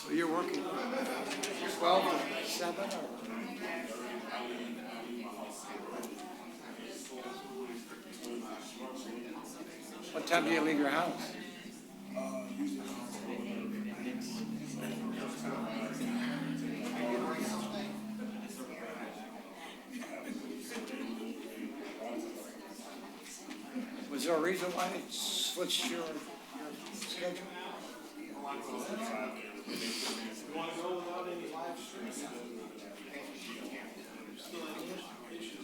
So you're working 12 to 7 or? What time do you leave your house? Was there a reason why it switched your schedule? You want to go without any live streams? Still any issues?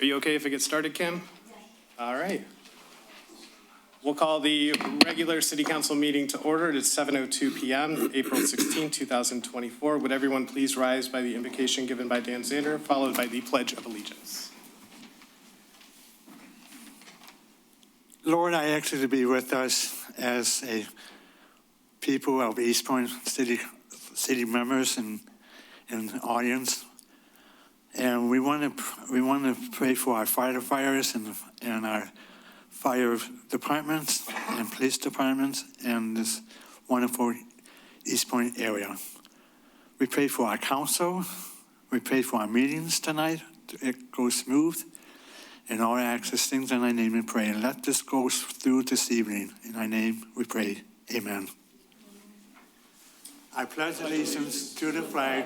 Are you okay if I get started, Kim? All right. We'll call the regular city council meeting to order. It is 7:02 p.m., April 16, 2024. Would everyone please rise by the invocation given by Dan Zander, followed by the Pledge of Allegiance. Lord, I ask you to be with us as a people of Eastpointe city members and audience. And we want to pray for our firefighters and our fire departments and police departments and this wonderful Eastpointe area. We pray for our council. We pray for our meetings tonight. It goes smooth. And all access things in thy name we pray. And let this go through this evening. In thy name we pray. Amen. I pledge allegiance to the flag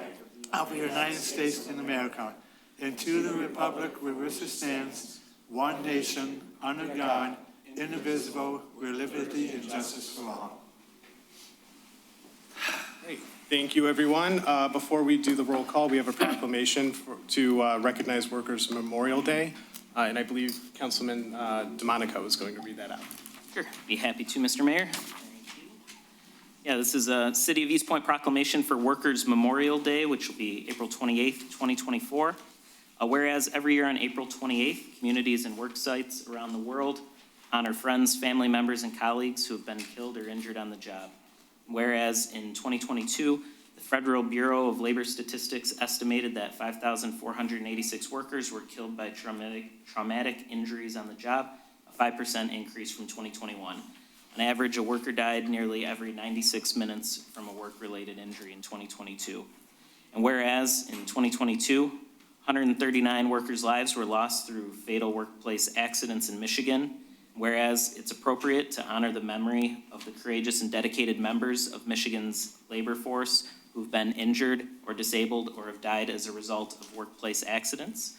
of the United States of America, and to the republic with which it stands, one nation, under God, indivisible, with liberty and justice for all. Great. Thank you, everyone. Before we do the roll call, we have a proclamation to recognize Workers' Memorial Day. And I believe Councilman DeMonico is going to read that out. Sure, be happy to, Mr. Mayor. Yeah, this is a City of Eastpointe proclamation for Workers' Memorial Day, which will be April 28th, 2024. Whereas every year on April 28th, communities and work sites around the world honor friends, family members, and colleagues who have been killed or injured on the job. Whereas in 2022, the Federal Bureau of Labor Statistics estimated that 5,486 workers were killed by traumatic injuries on the job, a 5% increase from 2021. On average, a worker died nearly every 96 minutes from a work-related injury in 2022. And whereas in 2022, 139 workers' lives were lost through fatal workplace accidents in Michigan, whereas it's appropriate to honor the memory of the courageous and dedicated members of Michigan's labor force who've been injured or disabled or have died as a result of workplace accidents.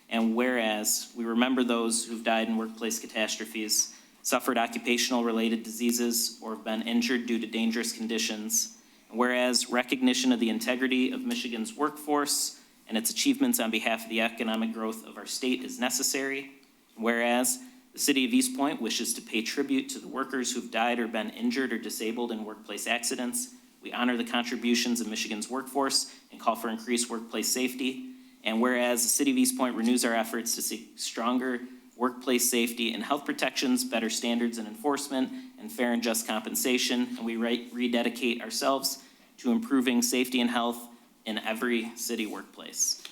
And whereas we remember those who've died in workplace catastrophes, suffered occupational-related diseases, or have been injured due to dangerous conditions. And whereas recognition of the integrity of Michigan's workforce and its achievements on behalf of the economic growth of our state is necessary. And whereas the City of Eastpointe wishes to pay tribute to the workers who've died or been injured or disabled in workplace accidents. We honor the contributions of Michigan's workforce and call for increased workplace safety. And whereas the City of Eastpointe renews our efforts to seek stronger workplace safety and health protections, better standards and enforcement, and fair and just compensation, and we rededicate ourselves to improving safety and health in every city workplace.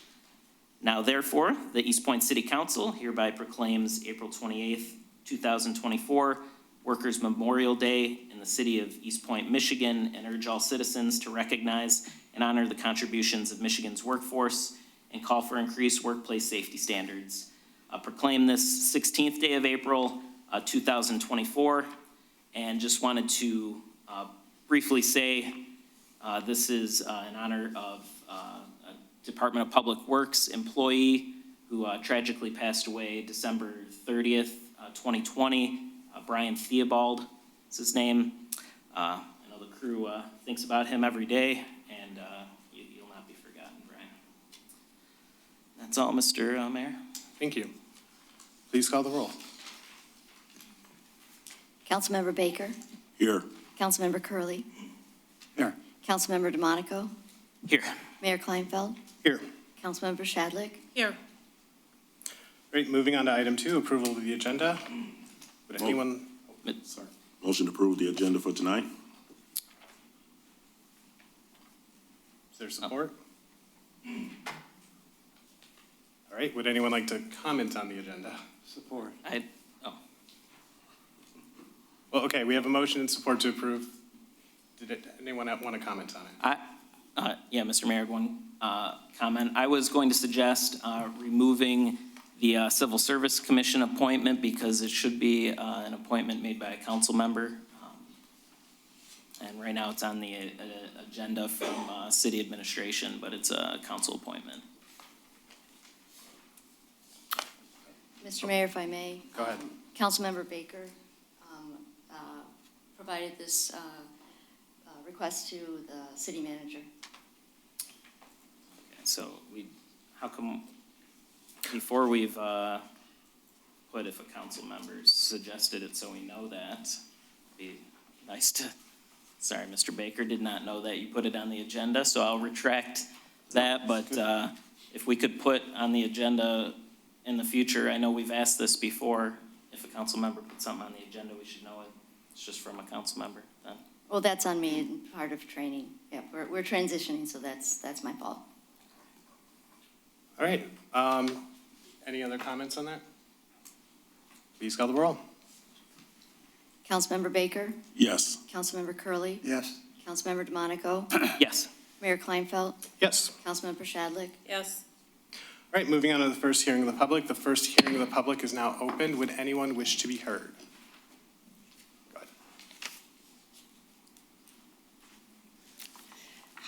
Now, therefore, the Eastpointe City Council hereby proclaims April 28th, 2024, Workers' Memorial Day in the city of Eastpointe, Michigan, and urge all citizens to recognize and honor the contributions of Michigan's workforce and call for increased workplace safety standards. Proclaim this 16th day of April, 2024, And just wanted to briefly say this is in honor of a Department of Public Works employee who tragically passed away December 30th, 2020. Brian Theobald is his name. I know the crew thinks about him every day, and you'll not be forgotten, Brian. That's all, Mr. Mayor. Thank you. Please call the roll. Councilmember Baker, Here. Councilmember Curley, Here. Councilmember DeMonico, Here. Mayor Kleinfeld, Here. Councilmember Shadlick. Here. Great, moving on to item 2, approval of the agenda. Would anyone, sorry. Motion to approve the agenda for tonight? Is there support? All right, would anyone like to comment on the agenda? Support. Well, okay, we have a motion and support to approve. Did anyone want to comment on it? Yeah, Mr. Mayor, one comment. I was going to suggest removing the Civil Service Commission appointment because it should be an appointment made by a council member. And right now it's on the agenda from city administration, but it's a council appointment. Mr. Mayor, if I may. Go ahead. Councilmember Baker provided this request to the city manager. So how come, before we've put if a council member suggested it so we know that, be nice to, sorry, Mr. Baker, did not know that you put it on the agenda, so I'll retract that, but if we could put on the agenda in the future, I know we've asked this before, if a council member puts something on the agenda, we should know it. It's just from a council member then. Well, that's on me and part of training. Yeah, we're transitioning, so that's my fault. All right, any other comments on that? Please call the roll. Councilmember Baker, Yes. Councilmember Curley, Yes. Councilmember DeMonico, Yes. Mayor Kleinfeld, Yes. Councilmember Shadlick. Yes. All right, moving on to the first hearing of the public. The first hearing of the public is now open. Would anyone wish to be heard? Go ahead.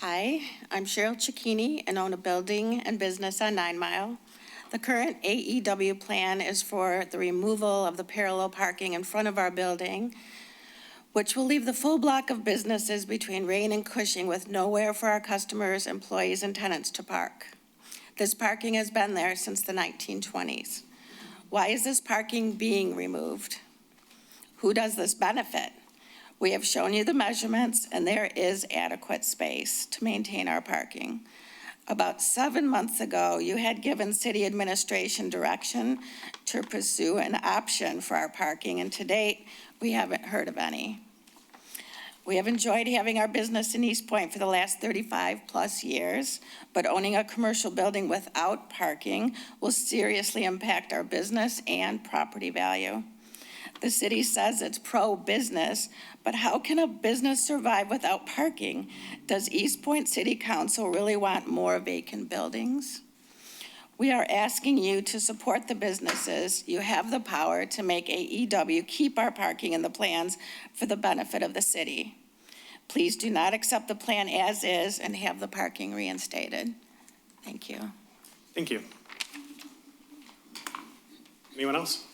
Hi, I'm Cheryl Cicchini and own a building and business on 9 Mile. The current AEW plan is for the removal of the parallel parking in front of our building, which will leave the full block of businesses between Rain and Cushing with nowhere for our customers, employees, and tenants to park. This parking has been there since the 1920s. Why is this parking being removed? Who does this benefit? We have shown you the measurements, and there is adequate space to maintain our parking. About 7 months ago, you had given city administration direction to pursue an option for our parking, and to date, we haven't heard of any. We have enjoyed having our business in Eastpointe for the last 35-plus years, but owning a commercial building without parking will seriously impact our business and property value. The city says it's pro-business, but how can a business survive without parking? Does Eastpointe City Council really want more vacant buildings? We are asking you to support the businesses. You have the power to make AEW keep our parking in the plans for the benefit of the city. Please do not accept the plan as is and have the parking reinstated. Thank you. Thank you. Anyone else?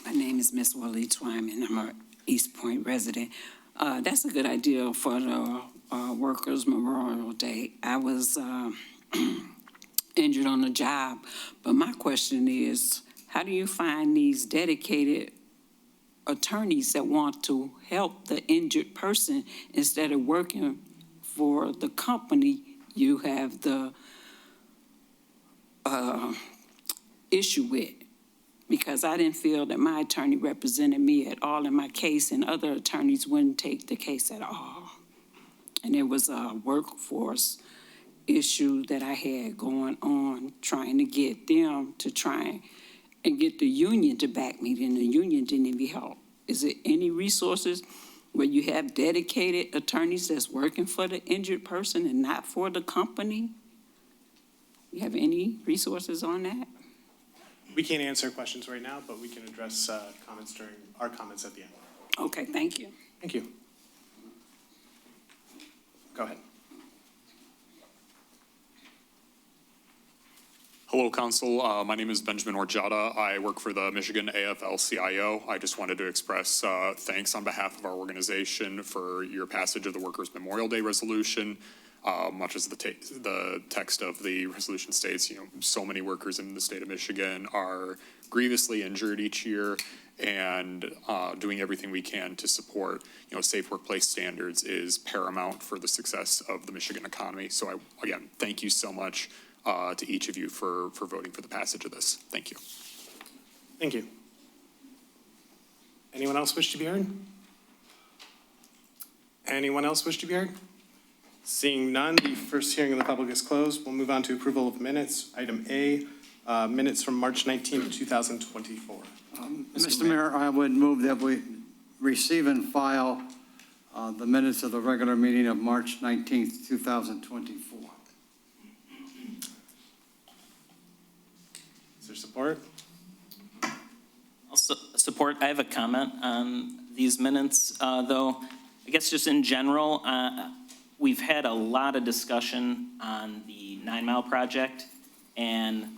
My name is Miss Wally Twyman. I'm a Eastpointe resident. That's a good idea for the Workers' Memorial Day. I was injured on the job, but my question is, how do you find these dedicated attorneys that want to help the injured person instead of working for the company you have the issue with? Because I didn't feel that my attorney represented me at all in my case, and other attorneys wouldn't take the case at all. And it was a workforce issue that I had going on, trying to get them to try and get the union to back me, and the union didn't even help. Is there any resources where you have dedicated attorneys that's working for the injured person and not for the company? You have any resources on that? We can't answer questions right now, but we can address comments during our comments at the end. Okay, thank you. Thank you. Go ahead. Hello, Council. My name is Benjamin Orjada. I work for the Michigan AFL-CIO. I just wanted to express thanks on behalf of our organization for your passage of the Workers' Memorial Day resolution. Much as the text of the resolution states, so many workers in the state of Michigan are grievously injured each year, and doing everything we can to support, safe workplace standards is paramount for the success of the Michigan economy. So again, thank you so much to each of you for voting for the passage of this. Thank you. Thank you. Anyone else wish to be heard? Anyone else wish to be heard? Seeing none, the first hearing of the public is closed. We'll move on to approval of minutes. Item A, minutes from March 19th, 2024. Mr. Mayor, I would move that we receive and file the minutes of the regular meeting of March 19th, 2024. Is there support? I'll support. I have a comment on these minutes, though. I guess just in general, we've had a lot of discussion on the 9 Mile project, and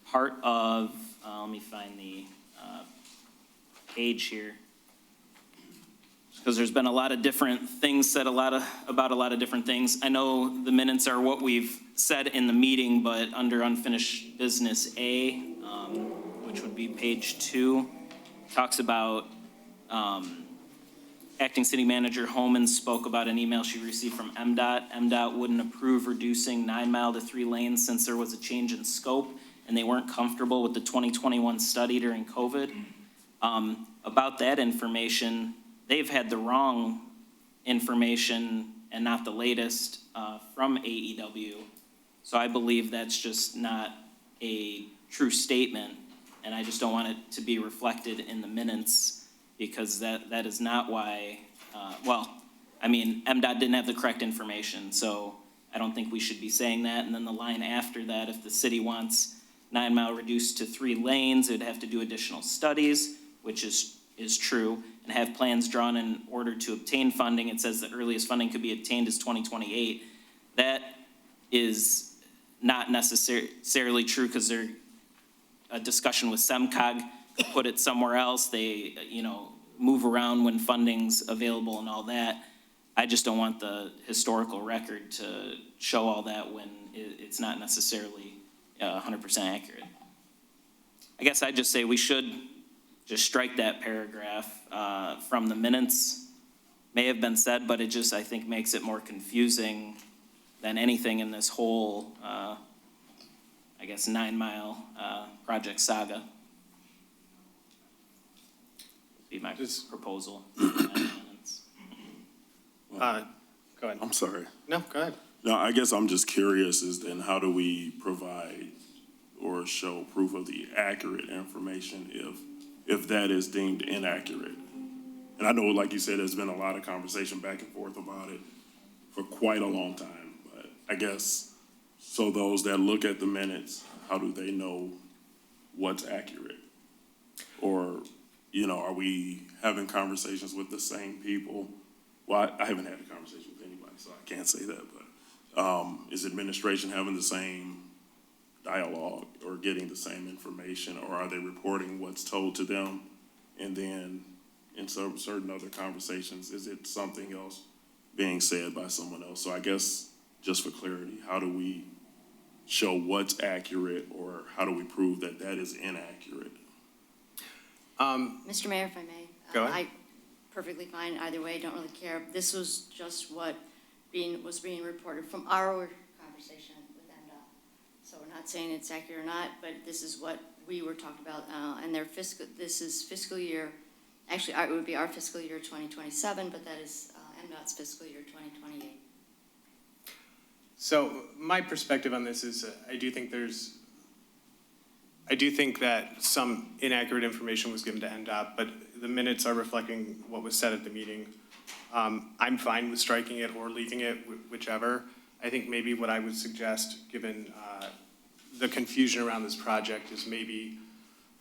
part of, let me find the page here, because there's been a lot of different things said about a lot of different things. I know the minutes are what we've said in the meeting, but under unfinished business A, which would be page 2, talks about Acting City Manager Homan spoke about an email she received from MDOT. MDOT wouldn't approve reducing 9 Mile to 3 lanes since there was a change in scope, and they weren't comfortable with the 2021 study during COVID. About that information, they've had the wrong information and not the latest from AEW. So I believe that's just not a true statement, and I just don't want it to be reflected in the minutes, because that is not why, MDOT didn't have the correct information, so I don't think we should be saying that. And then the line after that, if the city wants 9 Mile reduced to 3 lanes, it'd have to do additional studies, which is true, and have plans drawn in order to obtain funding. It says the earliest funding could be obtained is 2028. That is not necessarily true, because there's a discussion with SEMCOG to put it somewhere else. They, move around when funding's available and all that. I just don't want the historical record to show all that when it's not necessarily 100% accurate. I guess I'd just say we should just strike that paragraph from the minutes. May have been said, but it just, I think, makes it more confusing than anything in this whole, 9 Mile project saga. Be my proposal. Go ahead. I'm sorry. No, go ahead. No, I guess I'm just curious is then how do we provide or show proof of the accurate information if that is deemed inaccurate? And I know, like you said, there's been a lot of conversation back and forth about it for quite a long time, but I guess, so those that look at the minutes, how do they know what's accurate? Or, are we having conversations with the same people? Well, I haven't had a conversation with anybody, so I can't say that, but is administration having the same dialogue or getting the same information, or are they reporting what's told to them? And then in certain other conversations, is it something else being said by someone else? So I guess, just for clarity, how do we show what's accurate, or how do we prove that that is inaccurate? Mr. Mayor, if I may. Go ahead. Perfectly fine either way, don't really care. This was just what was being reported from our conversation with MDOT. So we're not saying it's accurate or not, but this is what we were talking about, and this is fiscal year, actually, it would be our fiscal year 2027, but that is MDOT's fiscal year 2028. So my perspective on this is I do think that some inaccurate information was given to MDOT, but the minutes are reflecting what was said at the meeting. I'm fine with striking it or leaving it, whichever. I think maybe what I would suggest, given the confusion around this project, is maybe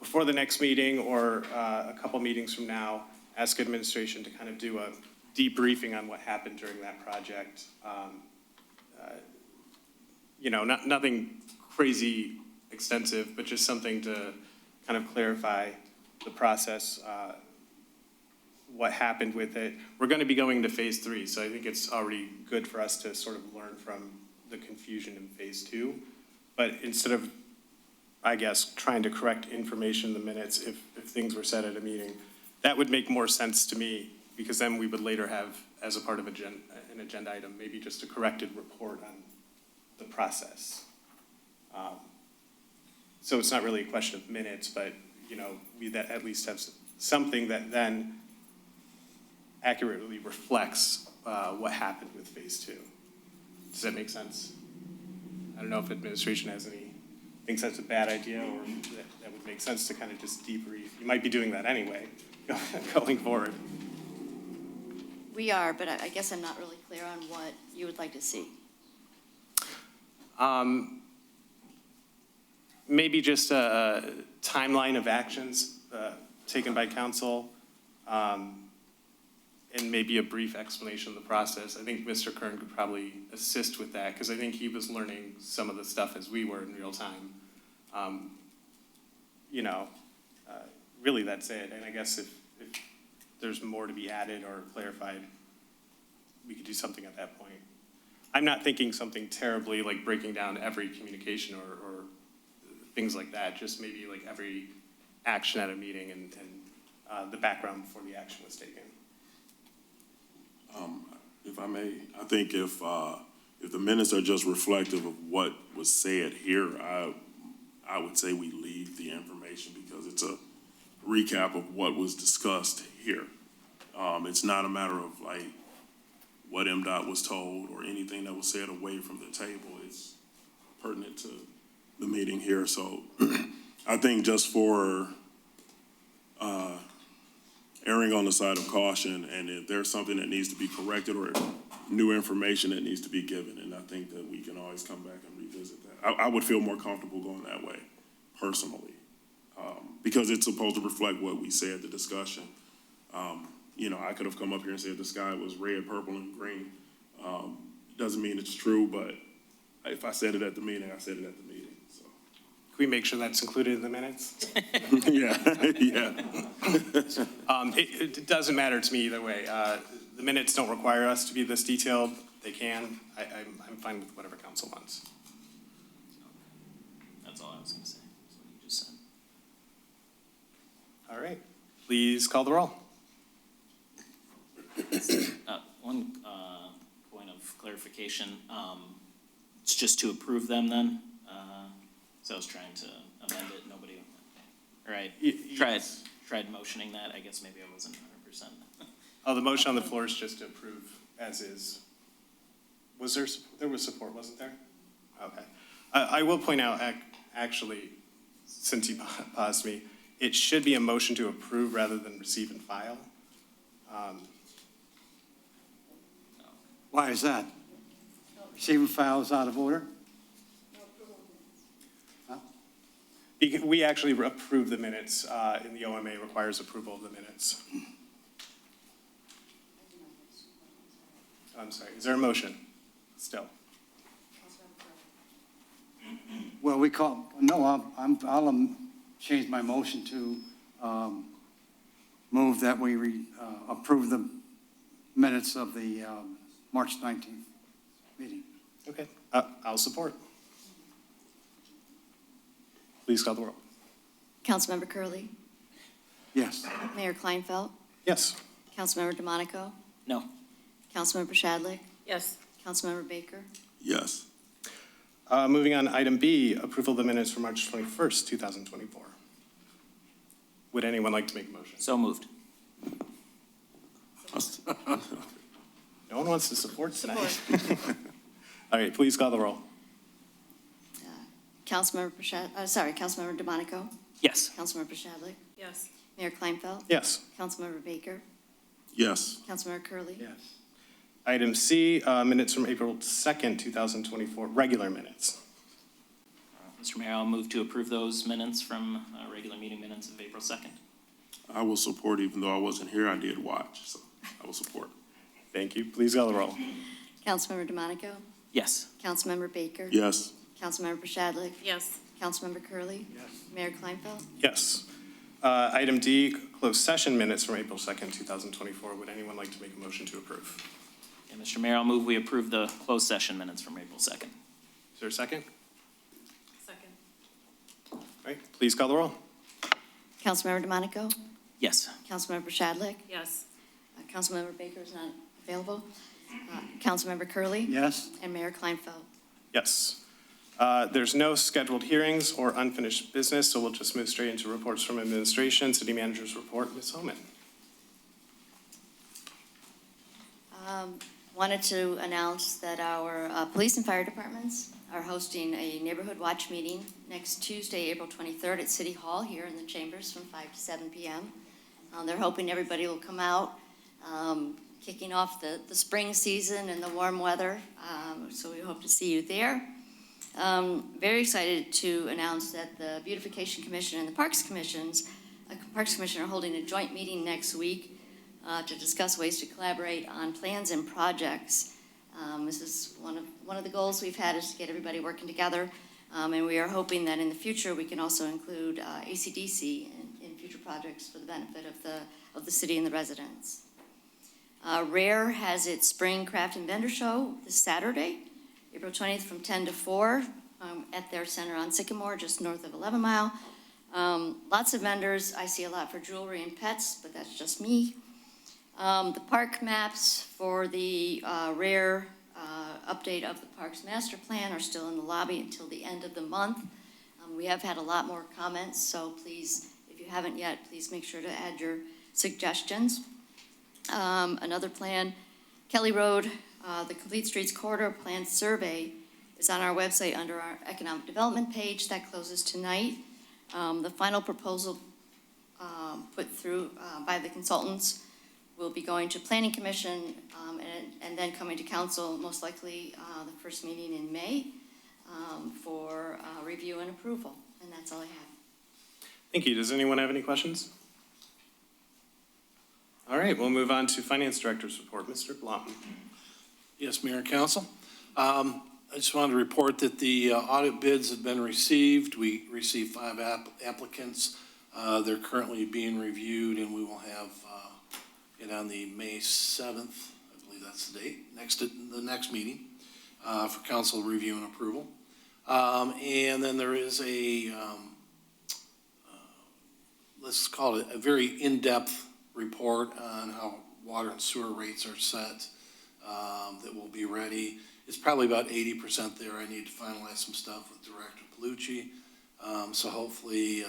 before the next meeting or a couple meetings from now, ask administration to kind of do a debriefing on what happened during that project. You know, nothing crazy extensive, but just something to kind of clarify the process, what happened with it. We're going to be going to phase 3, so I think it's already good for us to sort of learn from the confusion in phase 2. But instead of, I guess, trying to correct information in the minutes if things were said at a meeting, that would make more sense to me, because then we would later have, as a part of an agenda item, maybe just a corrected report on the process. So it's not really a question of minutes, but, you know, we that at least have something that then accurately reflects what happened with phase 2. Does that make sense? I don't know if administration has any, thinks that's a bad idea, or that would make sense to kind of just debrief. You might be doing that anyway, going forward. We are, but I guess I'm not really clear on what you would like to see. Maybe just a timeline of actions taken by council, and maybe a brief explanation of the process. I think Mr. Kern could probably assist with that, because I think he was learning some of the stuff as we were in real time. You know, really that's it. And I guess if there's more to be added or clarified, we could do something at that point. I'm not thinking something terribly like breaking down every communication or things like that, just maybe like every action at a meeting and the background before the action was taken. If I may, I think if the minutes are just reflective of what was said here, I would say we leave the information, because it's a recap of what was discussed here. It's not a matter of like what MDOT was told or anything that was said away from the table. It's pertinent to the meeting here. So I think just for erring on the side of caution, and if there's something that needs to be corrected or new information that needs to be given, and I think that we can always come back and revisit that. I would feel more comfortable going that way, personally, because it's supposed to reflect what we said, the discussion. You know, I could have come up here and said the sky was red, purple, and green. Doesn't mean it's true, but if I said it at the meeting, I said it at the meeting, so. Can we make sure that's included in the minutes? Yeah, yeah. It doesn't matter to me either way. The minutes don't require us to be this detailed. They can. I'm fine with whatever council wants. That's all I was going to say, is what you just said. All right. Please call the roll. One point of clarification, it's just to approve them then? So I was trying to amend it, nobody, all right, Yes. tried motioning that, I guess maybe I wasn't 100%. Oh, the motion on the floor is just to approve as is. Was there was support, wasn't there? Okay. I will point out, actually, since you paused me, it should be a motion to approve rather than receive and file. Why is that? Receiving files out of order? We actually approve the minutes, and the OMA requires approval of the minutes. I'm sorry, is there a motion still? Well, I'll change my motion to move that we approve the minutes of the March 19th meeting. Okay, I'll support. Please call the roll. Councilmember Curley, Yes. Mayor Kleinfeld, Yes. Councilmember DeMonico, No. Councilmember Shadlick, Yes. Councilmember Baker. Yes. Moving on, item B, approval of the minutes for March 21st, 2024. Would anyone like to make a motion? So moved. No one wants to support tonight. All right, please call the roll. Councilmember DeMonico, Yes. Councilmember Shadlick, Yes. Mayor Kleinfeld, Yes. Councilmember Baker, Yes. Councilmember Curley. Yes. Item C, minutes from April 2nd, 2024, regular minutes. Mr. Mayor, I'll move to approve those minutes from regular meeting minutes of April 2nd. I will support, even though I wasn't here, I did watch, so I will support. Thank you. Please call the roll. Councilmember DeMonico? Yes. Councilmember Baker? Yes. Councilmember Pashadlik? Yes. Councilmember Curley. Yes. Mayor Kleinfeld? Yes. Item D, closed session minutes from April 2nd, 2024. Would anyone like to make a motion to approve? And Mr. Mayor, I'll move we approve the closed session minutes from April 2nd. Is there a second? Second. All right, please call the roll. Councilmember DeMonico? Yes. Councilmember Pashadlik? Yes. Councilmember Baker is not available. Councilmember Curley. Yes? And Mayor Kleinfeld. Yes. There's no scheduled hearings or unfinished business, so we'll just move straight into reports from administration. City manager's report, Ms. Homan. Wanted to announce that our police and fire departments are hosting a neighborhood watch meeting next Tuesday, April 23rd at City Hall here in the chambers from 5 to 7 p.m. They're hoping everybody will come out, kicking off the spring season and the warm weather. So we hope to see you there. Very excited to announce that the Beautification Commission and the Parks Commission are holding a joint meeting next week to discuss ways to collaborate on plans and projects. This is one of the goals we've had, is to get everybody working together, and we are hoping that in the future we can also include AC/DC in future projects for the benefit of the city and the residents. Rare has its spring craft and vendor show this Saturday, April 20th from 10 to 4 at their center on Sycamore, just north of 11 Mile. Lots of vendors. I see a lot for jewelry and pets, but that's just me. The park maps for the Rare update of the park's master plan are still in the lobby until the end of the month. We have had a lot more comments, so please, if you haven't yet, please make sure to add your suggestions. Another plan, Kelly Road, the Complete Streets Corridor Plan Survey is on our website under our Economic Development page. That closes tonight. The final proposal put through by the consultants will be going to Planning Commission and then coming to Council, most likely the first meeting in May for review and approval. And that's all I have. Thank you. Does anyone have any questions? All right, we'll move on to Finance Director's report. Mr. Blum. Yes, Mayor and Council. I just wanted to report that the audit bids have been received. We received 5 applicants. They're currently being reviewed, and we will have it on the May 7th, I believe that's the date, the next meeting for council review and approval. And then there is let's call it a very in-depth report on how water and sewer rates are set that will be ready. It's probably about 80% there. I need to finalize some stuff with Director Palucci. So hopefully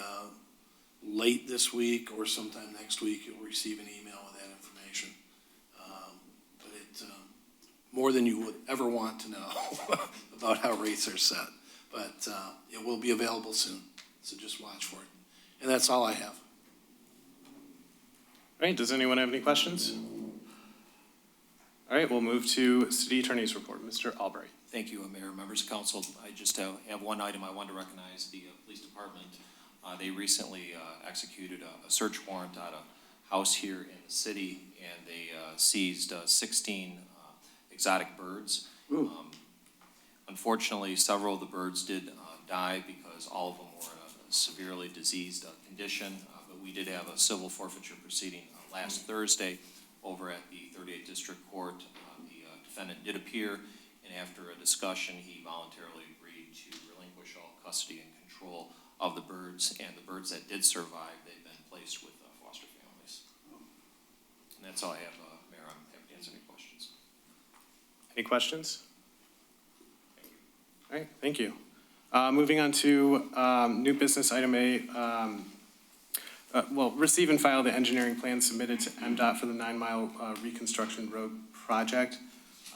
late this week or sometime next week, you'll receive an email with that information. But it's more than you would ever want to know about how rates are set. But it will be available soon, so just watch for it. And that's all I have. All right, does anyone have any questions? All right, we'll move to City Attorney's report. Mr. Albright. Thank you, Mayor, members of council. I just have one item I want to recognize. The police department, they recently executed a search warrant at a house here in the city, and they seized 16 exotic birds. Unfortunately, several of the birds did die because all of them were in a severely diseased condition. But we did have a civil forfeiture proceeding last Thursday over at the 38th District Court. The defendant did appear, and after a discussion, he voluntarily agreed to relinquish all custody and control of the birds, and the birds that did survive, they've been placed with foster families. And that's all I have, Mayor. I'm happy to answer any questions. Any questions? All right, thank you. Moving on to new business item A. Receive and file the engineering plan submitted to MDOT for the 9 Mile Reconstruction Road project.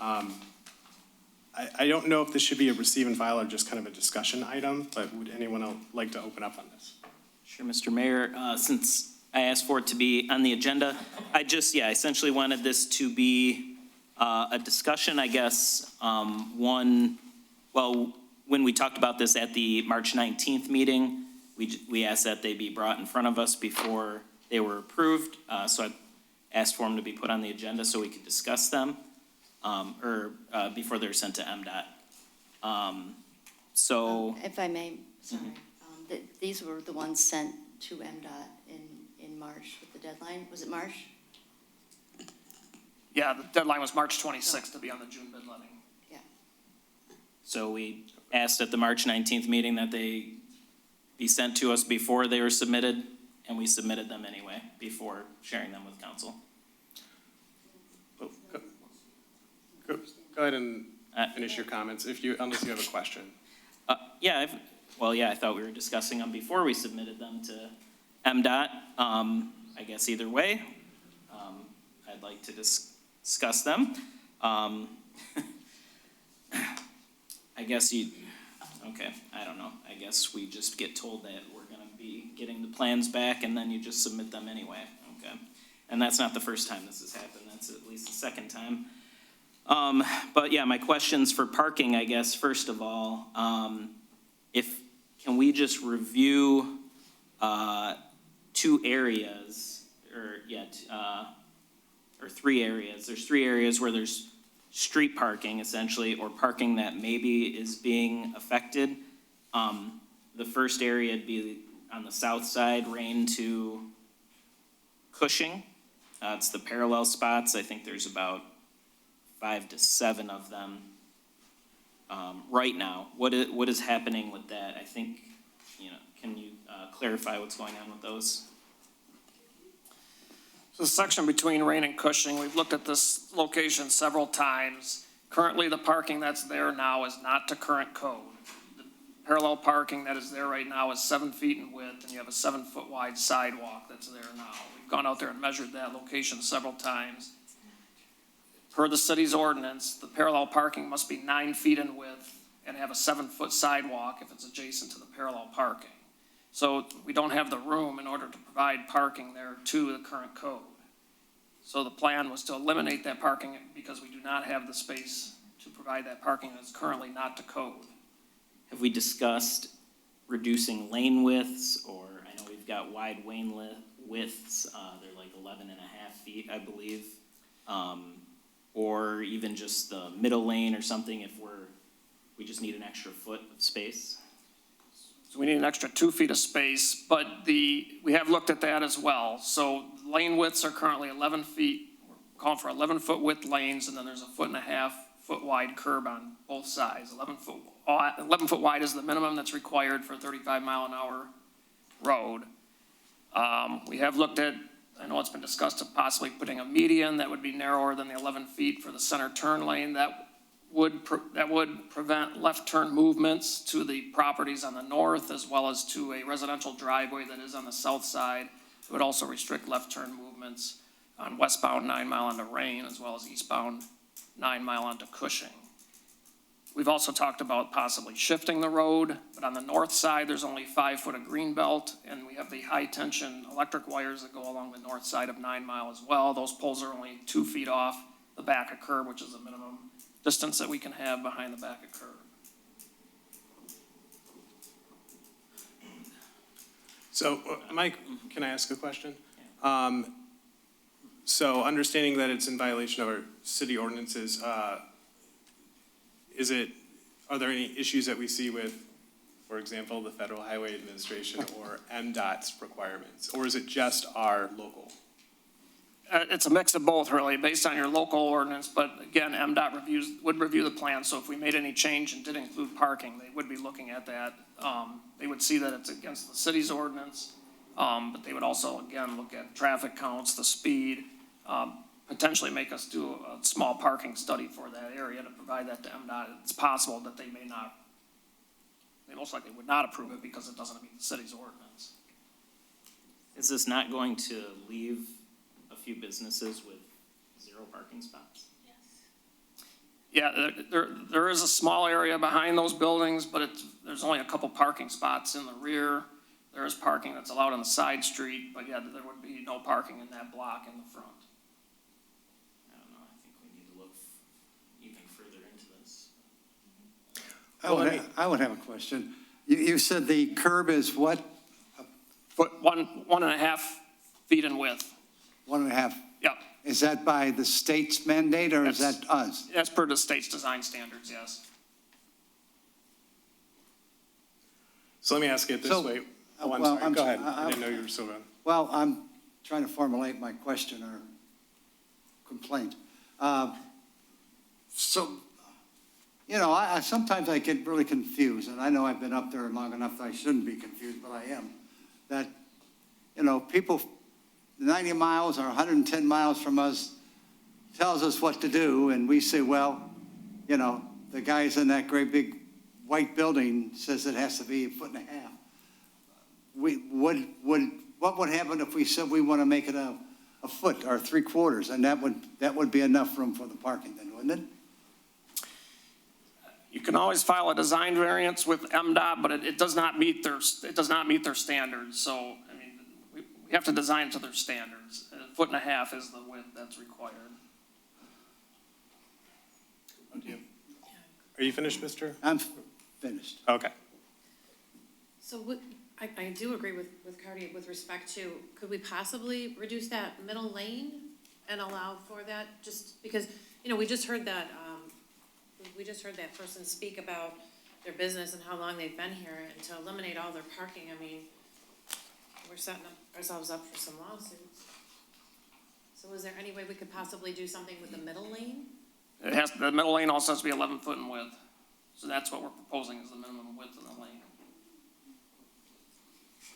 I don't know if this should be a receive and file or just kind of a discussion item, but would anyone else like to open up on this? Sure, Mr. Mayor. Since I asked for it to be on the agenda, I essentially wanted this to be a discussion, I guess. when we talked about this at the March 19th meeting, we asked that they be brought in front of us before they were approved. So I asked for them to be put on the agenda so we could discuss them, before they're sent to MDOT. So, If I may, sorry, these were the ones sent to MDOT in March with the deadline. Was it March? Yeah, the deadline was March 26th to be on the June bid letting. Yeah. so we asked at the March 19th meeting that they be sent to us before they were submitted, and we submitted them anyway before sharing them with council. Go ahead and finish your comments unless you have a question. Yeah, I thought we were discussing them before we submitted them to MDOT. I guess either way, I'd like to discuss them. I guess I don't know. I guess we just get told that we're gonna be getting the plans back and then you just submit them anyway, okay? And that's not the first time this has happened, that's at least the second time. But yeah, my questions for parking, I guess, first of all, can we just review, two areas, or three areas? There's three areas where there's street parking essentially, or parking that maybe is being affected. The first area would be on the south side, Rain to Cushing. It's the parallel spots. I think there's about 5 to 7 of them right now. What is happening with that? I think, can you clarify what's going on with those? So the section between Rain and Cushing, we've looked at this location several times. Currently, the parking that's there now is not to current code. The parallel parking that is there right now is 7 feet in width, and you have a 7-foot wide sidewalk that's there now. We've gone out there and measured that location several times. Per the city's ordinance, the parallel parking must be 9 feet in width and have a 7-foot sidewalk if it's adjacent to the parallel parking. So we don't have the room in order to provide parking there to the current code. So the plan was to eliminate that parking because we do not have the space to provide that parking that's currently not to code. Have we discussed reducing lane widths, or I know we've got wide lane widths, they're like 11 and a half feet, I believe. Or even just the middle lane or something if we just need an extra foot of space? So we need an extra 2 feet of space, but we have looked at that as well. So lane widths are currently 11 feet. We're calling for 11-foot width lanes, and then there's a 1.5 foot wide curb on both sides. 11 foot wide is the minimum that's required for a 35-mile-an-hour road. We have looked at, I know it's been discussed of possibly putting a median that would be narrower than the 11 feet for the center turn lane. That would prevent left turn movements to the properties on the north as well as to a residential driveway that is on the south side. It would also restrict left turn movements on westbound 9 Mile onto Rain as well as eastbound 9 Mile onto Cushing. We've also talked about possibly shifting the road, but on the north side, there's only 5 foot of green belt, and we have the high tension electric wires that go along the north side of 9 Mile as well. Those poles are only 2 feet off the back of curb, which is the minimum distance that we can have behind the back of curb. So, Mike, can I ask a question? So understanding that it's in violation of our city ordinances, are there any issues that we see with, for example, the Federal Highway Administration or MDOT's requirements? Or is it just our local? It's a mix of both, really, based on your local ordinance, but again, MDOT would review the plan, so if we made any change and did include parking, they would be looking at that. They would see that it's against the city's ordinance, but they would also, again, look at traffic counts, the speed, potentially make us do a small parking study for that area to provide that to MDOT. It's possible that they most likely would not approve it because it doesn't meet the city's ordinance. Is this not going to leave a few businesses with 0 parking spots? Yeah, there is a small area behind those buildings, but there's only a couple parking spots in the rear. There is parking that's allowed on the side street, but yeah, there would be no parking in that block in the front. I don't know, I think we need to look even further into this. I would have a question. You said the curb is what? One and a half feet in width. 1.5? Yep. Is that by the state's mandate or is that us? That's per the state's design standards, yes. So let me ask it this So- way. Oh, I'm well, sorry. I'm Go sorry. ahead. I didn't know you were still going. Well, I'm trying to formulate my question or complaint. So, you know, sometimes I get really confused, and I know I've been up there long enough that I shouldn't be confused, but I am. That, you know, people 90 miles or 110 miles from us tells us what to do, and we say, well, you know, the guys in that great big white building says it has to be 1.5 feet. What would happen if we said we want to make it a foot or 3/4, and that would be enough room for the parking then, wouldn't it? You can always file a design variance with MDOT, but it does not meet their standards. So, I mean, we have to design to their standards. 1.5 feet is the width that's required. Are you finished, Mr.? I'm finished. Okay. So I do agree with Cardy with respect to, could we possibly reduce that middle lane and allow for that? Just because, you know, we just heard that person speak about their business and how long they've been here, and to eliminate all their parking, I mean, we're setting ourselves up for some lawsuits. So is there any way we could possibly do something with the middle lane? The middle lane also has to be 11 foot in width. So that's what we're proposing is the minimum width of the lane.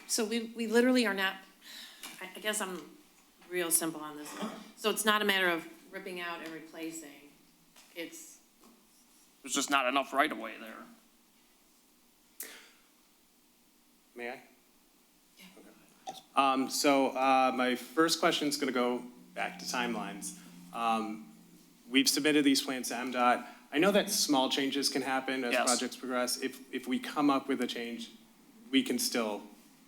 So we literally are not, I guess I'm real simple on this. So it's not a matter of ripping out and replacing. There's just not enough right of way there. May I? Yeah. So my first question is going to go back to timelines. We've submitted these plans to MDOT. I know that small changes can happen as Yes. projects progress. If we come up with a change, we can still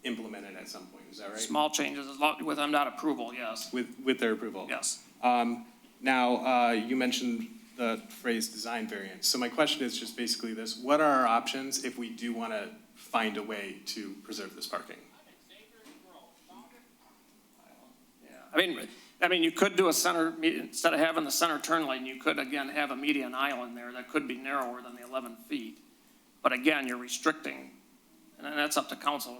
implement it at some point. Is that right? Small changes with MDOT approval, yes. With their approval? Yes. Now, you mentioned the phrase design variance. So my question is just basically this. What are our options if we do want to find a way to preserve this parking? Yeah. I mean, you could do a center, instead of having the center turn lane, you could again have a median aisle in there that could be narrower than the 11 feet. But again, you're restricting, and that's up to council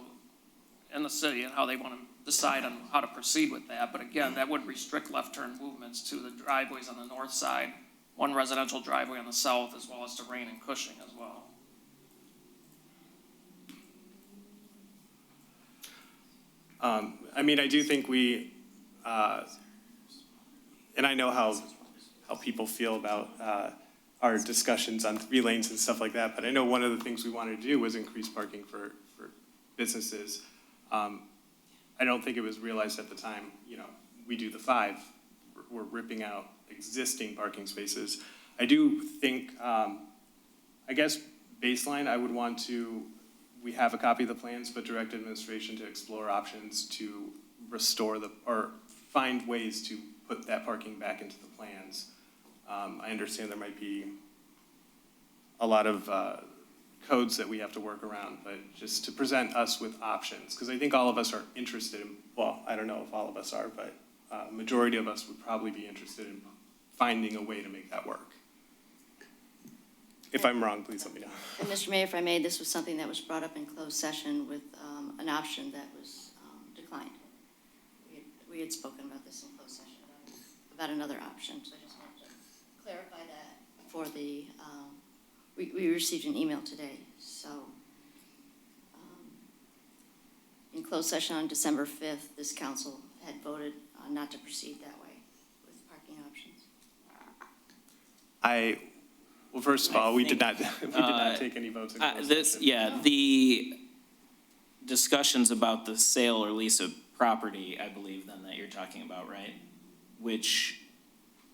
and the city and how they want to decide on how to proceed with that. But again, that would restrict left turn movements to the driveways on the north side, one residential driveway on the south, as well as to Rain and Cushing as well. I mean, I do think we, and I know how people feel about our discussions on 3 lanes and stuff like that, but I know one of the things we wanted to do was increase parking for businesses. I don't think it was realized at the time, you know, we do the 5, we're ripping out existing parking spaces. I do think, I guess baseline, I would want to, we have a copy of the plans, but direct administration to explore options to restore or find ways to put that parking back into the plans. I understand there might be a lot of codes that we have to work around, but just to present us with options, because I think all of us are interested in, well, I don't know if all of us are, but majority of us would probably be interested in finding a way to make that work. If I'm wrong, please let me know. And Mr. Mayor, if I may, this was something that was brought up in closed session with an option that was declined. We had spoken about this in closed session, about another option, so I just wanted to clarify that for the, we received an email today, so in closed session on December 5th, this council had voted not to proceed that way with parking options. Well, first of all, we did not take any votes in closed session. The discussions about the sale or lease of property, I believe then that you're talking about, right? Which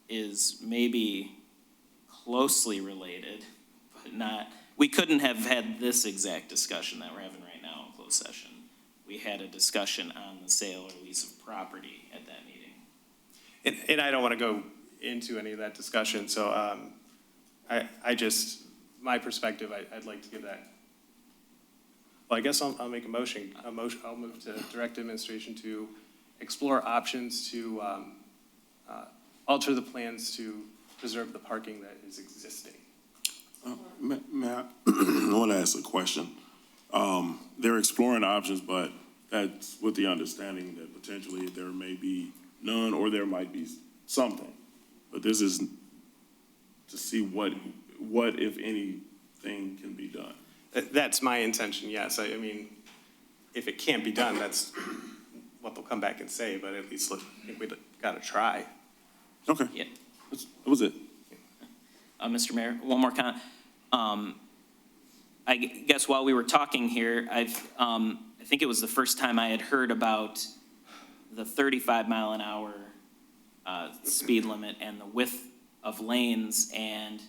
is maybe closely related, but not, we couldn't have had this exact discussion that we're having right now in closed session. We had a discussion on the sale or lease of property at that meeting. And I don't want to go into any of that discussion, so I just my perspective, I'd like to give that. Well, I guess I'll make a motion. I'll move to direct administration to explore options to alter the plans to preserve the parking that is existing. Matt, I want to ask a question. They're exploring options, but that's with the understanding that potentially there may be none or there might be something. But this is to see what if anything can be done. That's my intention, yes. I mean, if it can't be done, that's what they'll come back and say, but at least I think we've got to try. Okay. Yeah. That was it. Mr. Mayor, one more comment. I guess while we were talking here, I think it was the first time I had heard about the 35 mile an hour speed limit and the width of lanes, and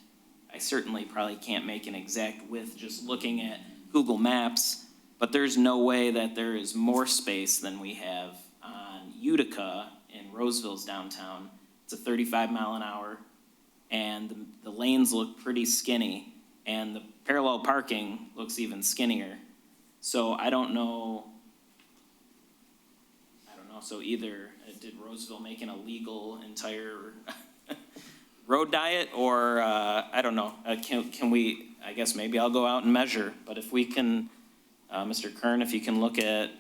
I certainly probably can't make an exact width just looking at Google Maps, but there's no way that there is more space than we have on Utica in Roseville's downtown. It's a 35 mile an hour, and the lanes look pretty skinny, and the parallel parking looks even skinnier. So I don't know, so either did Roseville make an illegal entire road diet, or I don't know, can we, I guess maybe I'll go out and measure, but if we can, Mr. Kern, if you can look at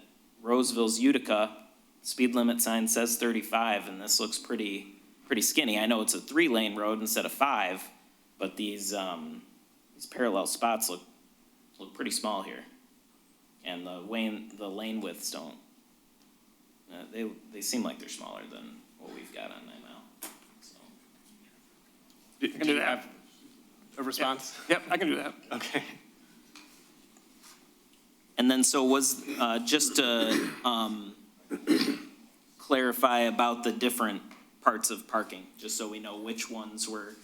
Roseville's Utica, speed limit sign says 35, and this looks pretty skinny. I know it's a 3-lane road instead of 5, but these parallel spots look pretty small here. And the lane widths don't, they seem like they're smaller than what we've got on 9 Mile. So. Do you have a response? Yep, I can do that. Okay. And then so was, just to clarify about the different parts of parking, just so we know which ones we're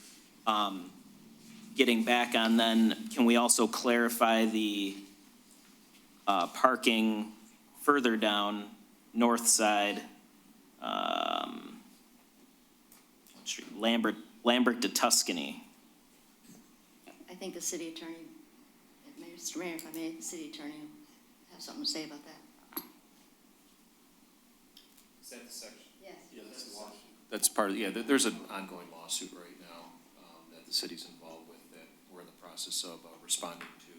getting back on, then can we also clarify the parking further down north side, Lambert to Tuscany? I think the city attorney, Mr. Mayor, if I may, the city attorney will have something to say about that. Is that the section? Yes. Yeah, that's part of, there's an ongoing lawsuit right now that the city's involved with that we're in the process of responding to.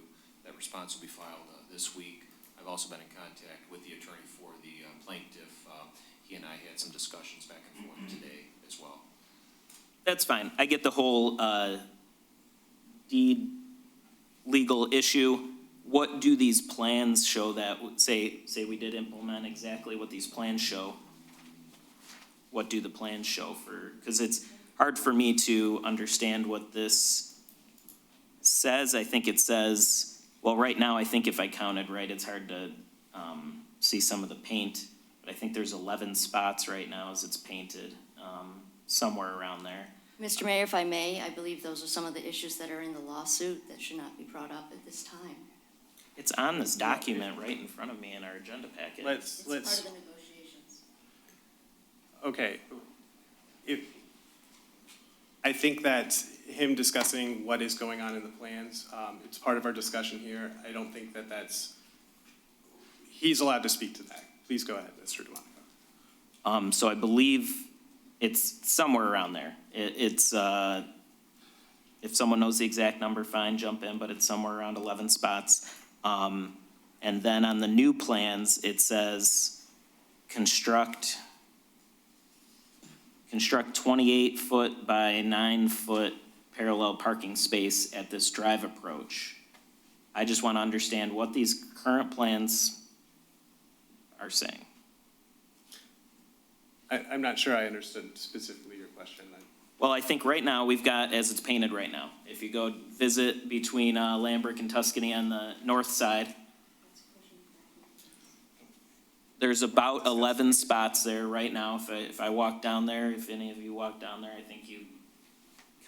That response will be filed this week. I've also been in contact with the attorney for the plaintiff. He and I had some discussions back and forth today as well. That's fine. I get the whole deed legal issue. What do these plans show that would say we did implement exactly what these plans show? What do the plans show for, because it's hard for me to understand what this says. I think it says, well, right now, I think if I counted right, it's hard to see some of the paint, but I think there's 11 spots right now as it's painted, somewhere around there. Mr. Mayor, if I may, I believe those are some of the issues that are in the lawsuit that should not be brought up at this time. It's on this document right in front of me in our agenda packet. It's part of the negotiations. Okay. I think that him discussing what is going on in the plans, it's part of our discussion here. I don't think that he's allowed to speak to that. Please go ahead, Mr. DeMonico. So I believe it's somewhere around there. It's if someone knows the exact number, fine, jump in, but it's somewhere around 11 spots. And then on the new plans, it says construct 28-foot by 9-foot parallel parking space at this drive approach. I just want to understand what these current plans are saying. I'm not sure I understood specifically your question. Well, I think right now we've got, as it's painted right now, if you go visit between Lambert and Tuscany on the north side, there's about 11 spots there right now. If I walk down there, if any of you walk down there, I think you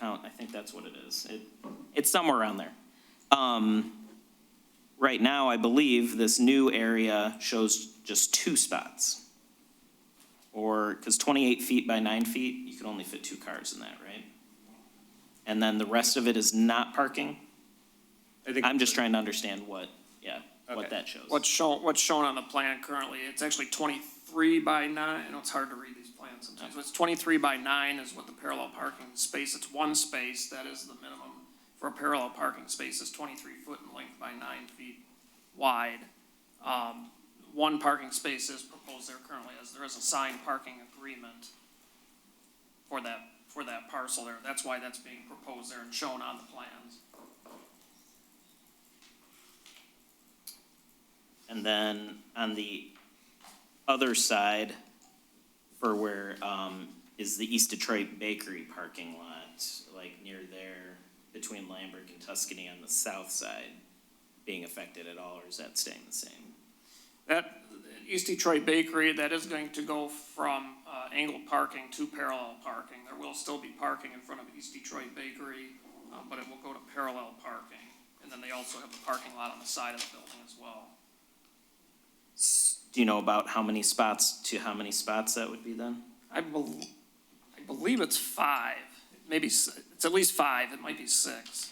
count, I think that's what it is. It's somewhere around there. Right now, I believe this new area shows just 2 spots. Or, because 28 feet by 9 feet, you can only fit 2 cars in that, right? And then the rest of it is not parking? I think I'm just trying to understand what Okay. that shows. What's shown on the plan currently, it's actually 23 by 9. I know it's hard to read these plans sometimes. It's 23 by 9 is what the parallel parking space, it's one space, that is the minimum for a parallel parking space is 23 foot in length by 9 feet wide. One parking space is proposed there currently, as there is a signed parking agreement for that parcel there. That's why that's being proposed there and shown on the plans. And then on the other side, for where is the East Detroit Bakery parking lot, like near there, between Lambert and Tuscany on the south side, being affected at all, or is that staying the same? That East Detroit Bakery, that is going to go from angled parking to parallel parking. There will still be parking in front of East Detroit Bakery, but it will go to parallel parking. And then they also have the parking lot on the side of the building as well. Do you know about how many spots that would be then? I believe it's 5. Maybe it's at least 5. It might be 6.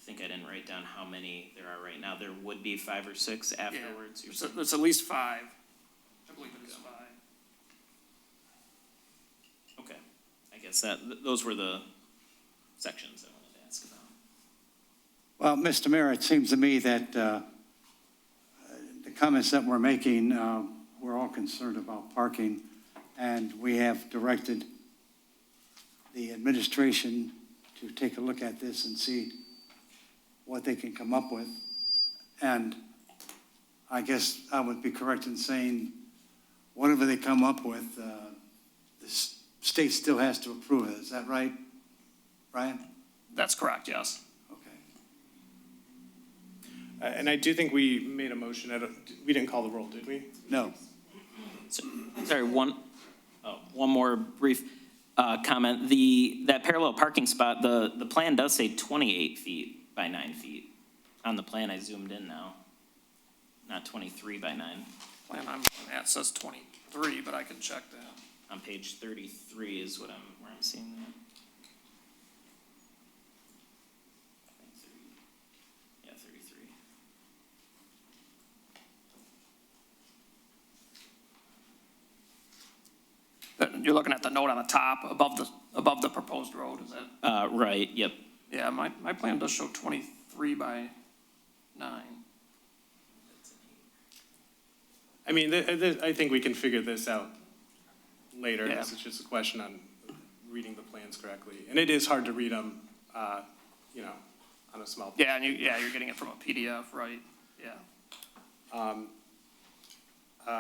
I think I didn't write down how many there are right now. There would be 5 or 6 afterwards. Yeah, it's at least 5. I believe it is 5. Okay, I guess those were the sections I wanted to ask about. Well, Mr. Mayor, it seems to me that the comments that we're making, we're all concerned about parking, and we have directed the administration to take a look at this and see what they can come up with. And I guess I would be correct in saying, whatever they come up with, the state still has to approve it. Is that right, Brian? That's correct, yes. Okay. And I do think we made a motion. We didn't call the roll, did we? No. Sorry, one more brief comment. That parallel parking spot, the plan does say 28 feet by 9 feet. On the plan, I zoomed in now, not 23 by 9. Plan I'm at says 23, but I can check that. On page 33 is where I'm seeing that. Yeah, 33. You're looking at the note on the top above the proposed road, is that? Right, yep. Yeah, my plan does show 23 by 9. I mean, I think we can figure this out later. Yeah. This is just a question on reading the plans correctly. And it is hard to read them, on a small. Yeah, and you're getting it from a PDF, right? Yeah.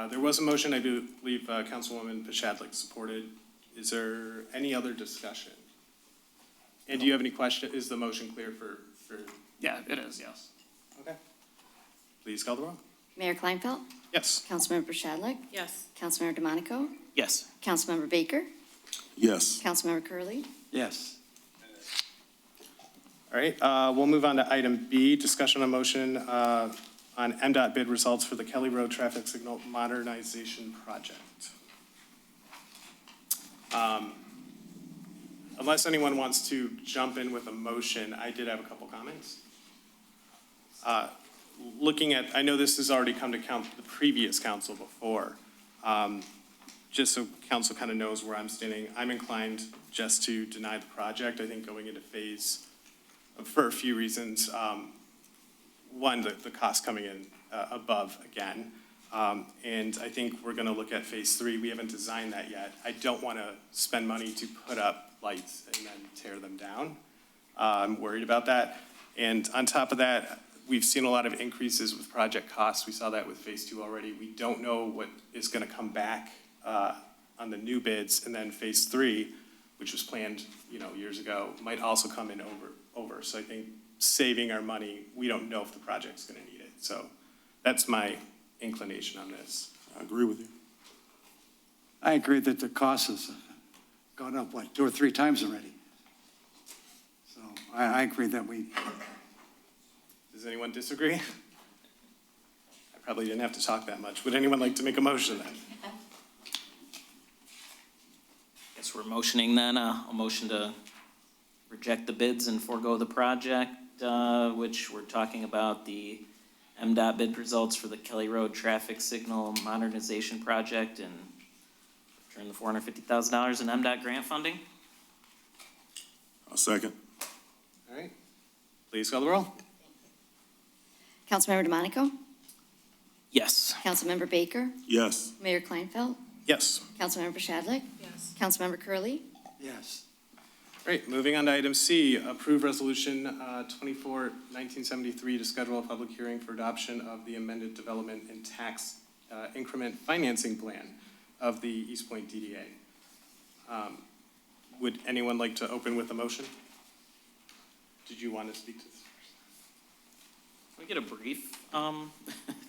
There was a motion, I do believe Councilwoman Pashadlik supported. Is there any other discussion? And do you have any question? Is the motion clear for? Yeah, it is, yes. Okay. Please call the roll. Mayor Kleinfeld? Yes. Councilmember Shadlick? Yes. Councilmember DeMonico? Yes. Councilmember Baker? Yes. Councilmember Curley. Yes. All right, we'll move on to item B, discussion on motion on MDOT bid results for the Kelly Road Traffic Signal Modernization Project. Unless anyone wants to jump in with a motion, I did have a couple comments. Looking at, I know this has already come to the previous council before. Just so council kind of knows where I'm standing, I'm inclined just to deny the project. I think going into phase, for a few reasons. One, the cost coming in above again. And I think we're going to look at phase 3. We haven't designed that yet. I don't want to spend money to put up lights and then tear them down. I'm worried about that. And on top of that, we've seen a lot of increases with project costs. We saw that with phase 2 already. We don't know what is going to come back on the new bids. And then phase 3, which was planned, years ago, might also come in over. So I think saving our money, we don't know if the project's going to need it. So that's my inclination on this. I agree with you. I agree that the cost has gone up, 2 or 3 times already. So I agree that we. Does anyone disagree? I probably didn't have to talk that much. Would anyone like to make a motion then? Guess we're motioning then, a motion to reject the bids and forego the project. which we're talking about the MDOT bid results for the Kelly Road Traffic Signal Modernization Project and return the $450,000 in MDOT grant funding. I'll second. All right. Please call the roll. Councilmember DeMonico? Yes. Councilmember Baker? Yes. Mayor Kleinfeld? Yes. Councilmember Shadlick? Yes. Councilmember Curley. Yes. Great. Moving on to item C, approve resolution 24-1973 to schedule a public hearing for adoption of the amended development and tax increment financing plan of the Eastpointe DDA. Would anyone like to open with a motion? Did you want to speak to this first? Can we get a brief?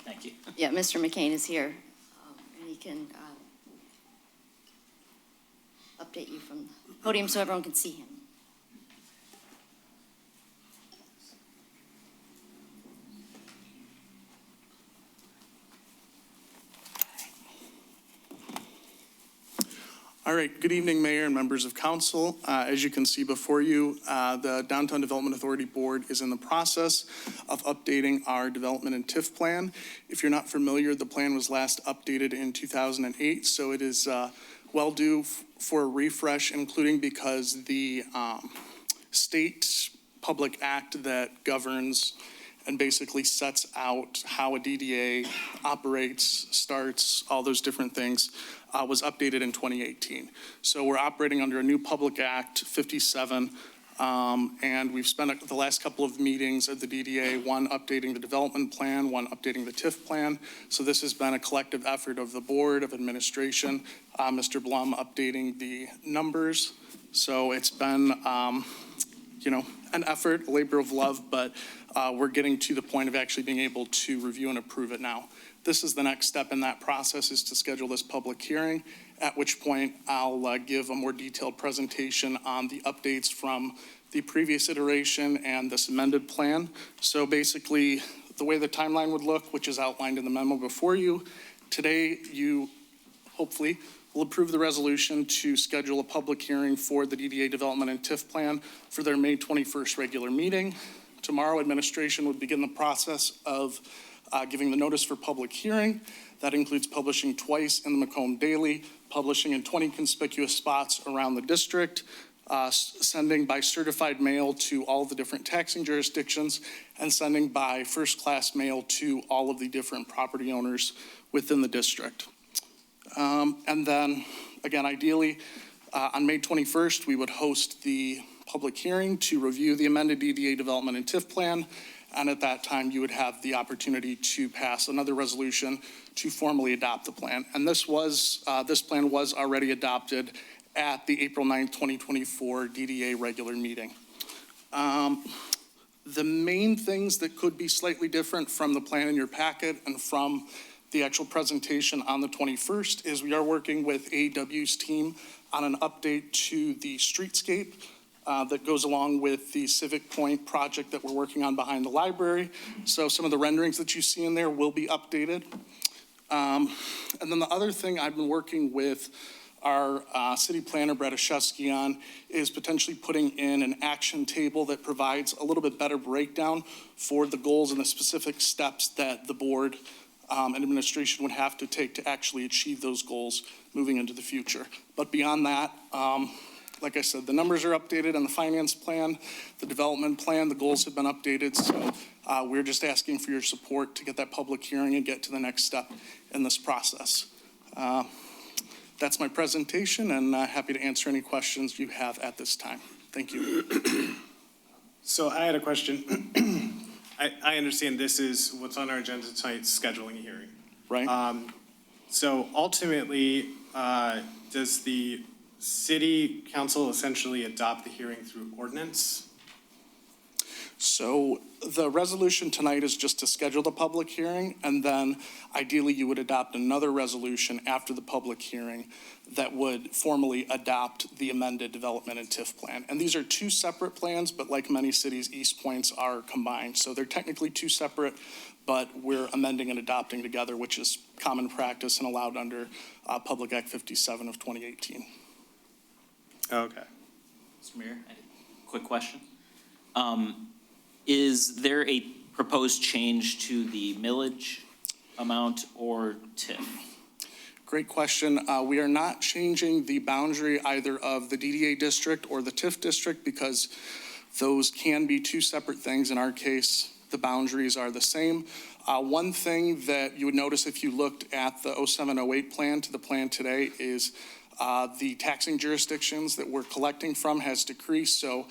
Thank you. Yeah, Mr. McCain is here, and he can update you from the podium so everyone can see him. All right, good evening, Mayor and members of council. As you can see before you, the Downtown Development Authority Board is in the process of updating our development and TIF plan. If you're not familiar, the plan was last updated in 2008, so it is well due for a refresh, including because the state public act that governs and basically sets out how a DDA operates, starts, all those different things, was updated in 2018. So we're operating under a new Public Act 57, and we've spent the last couple of meetings at the DDA, one updating the development plan, one updating the TIF plan. So this has been a collective effort of the Board of Administration, Mr. Blum updating the numbers. So it's been, an effort, a labor of love, but we're getting to the point of actually being able to review and approve it now. This is the next step in that process, is to schedule this public hearing, at which point I'll give a more detailed presentation on the updates from the previous iteration and this amended plan. So basically, the way the timeline would look, which is outlined in the memo before you, today you hopefully will approve the resolution to schedule a public hearing for the DDA development and TIF plan for their May 21st regular meeting. Tomorrow, administration would begin the process of giving the notice for public hearing. That includes publishing twice in the Macomb Daily, publishing in 20 conspicuous spots around the district, sending by certified mail to all the different taxing jurisdictions, and sending by first-class mail to all of the different property owners within the district. And then, again, ideally, on May 21st, we would host the public hearing to review the amended DDA development and TIF plan. And at that time, you would have the opportunity to pass another resolution to formally adopt the plan. And this plan was already adopted at the April 9th, 2024 DDA regular meeting. The main things that could be slightly different from the plan in your packet and from the actual presentation on the 21st is we are working with AEW's team on an update to the streetscape that goes along with the Civic Point project that we're working on behind the library. So some of the renderings that you see in there will be updated. And then the other thing I've been working with our city planner, Brett Ashesky, on is potentially putting in an action table that provides a little bit better breakdown for the goals and the specific steps that the board and administration would have to take to actually achieve those goals moving into the future. But beyond that, like I said, the numbers are updated on the finance plan, the development plan, the goals have been updated. So we're just asking for your support to get that public hearing and get to the next step in this process. That's my presentation, and happy to answer any questions you have at this time. Thank you. So I had a question. I understand this is what's on our agenda tonight, scheduling a hearing. Right. So ultimately, does the city council essentially adopt the hearing through ordinance? So the resolution tonight is just to schedule the public hearing, and then ideally you would adopt another resolution after the public hearing that would formally adopt the amended development and TIF plan. And these are two separate plans, but like many cities, Eastpointe's are combined. So they're technically two separate, but we're amending and adopting together, which is common practice and allowed under Public Act 57 of 2018. Okay. Mr. Mayor, I had a quick question. Is there a proposed change to the millage amount or TIF? Great question. We are not changing the boundary either of the DDA district or the TIF district because those can be two separate things. In our case, the boundaries are the same. One thing that you would notice if you looked at the 0708 plan to the plan today is the taxing jurisdictions that we're collecting from has decreased. So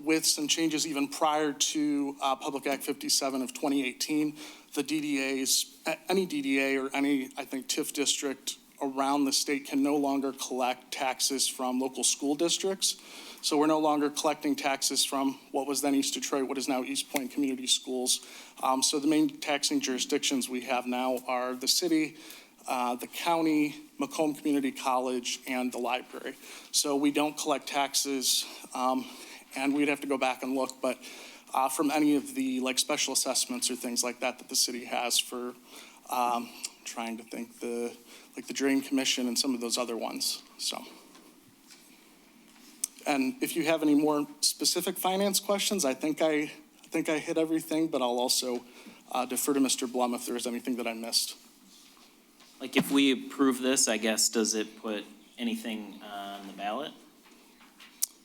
with some changes even prior to Public Act 57 of 2018, the DDAs, any DDA or any, I think, TIF district around the state can no longer collect taxes from local school districts. So we're no longer collecting taxes from what was then East Detroit, what is now Eastpointe Community Schools. So the main taxing jurisdictions we have now are the city, the county, Macomb Community College, and the library. So we don't collect taxes, and we'd have to go back and look, but from any of the like special assessments or things like that that the city has for trying to think the Drain Commission and some of those other ones. So, and if you have any more specific finance questions, I think I hit everything, but I'll also defer to Mr. Blum if there is anything that I missed. Like if we approve this, I guess, does it put anything on the ballot?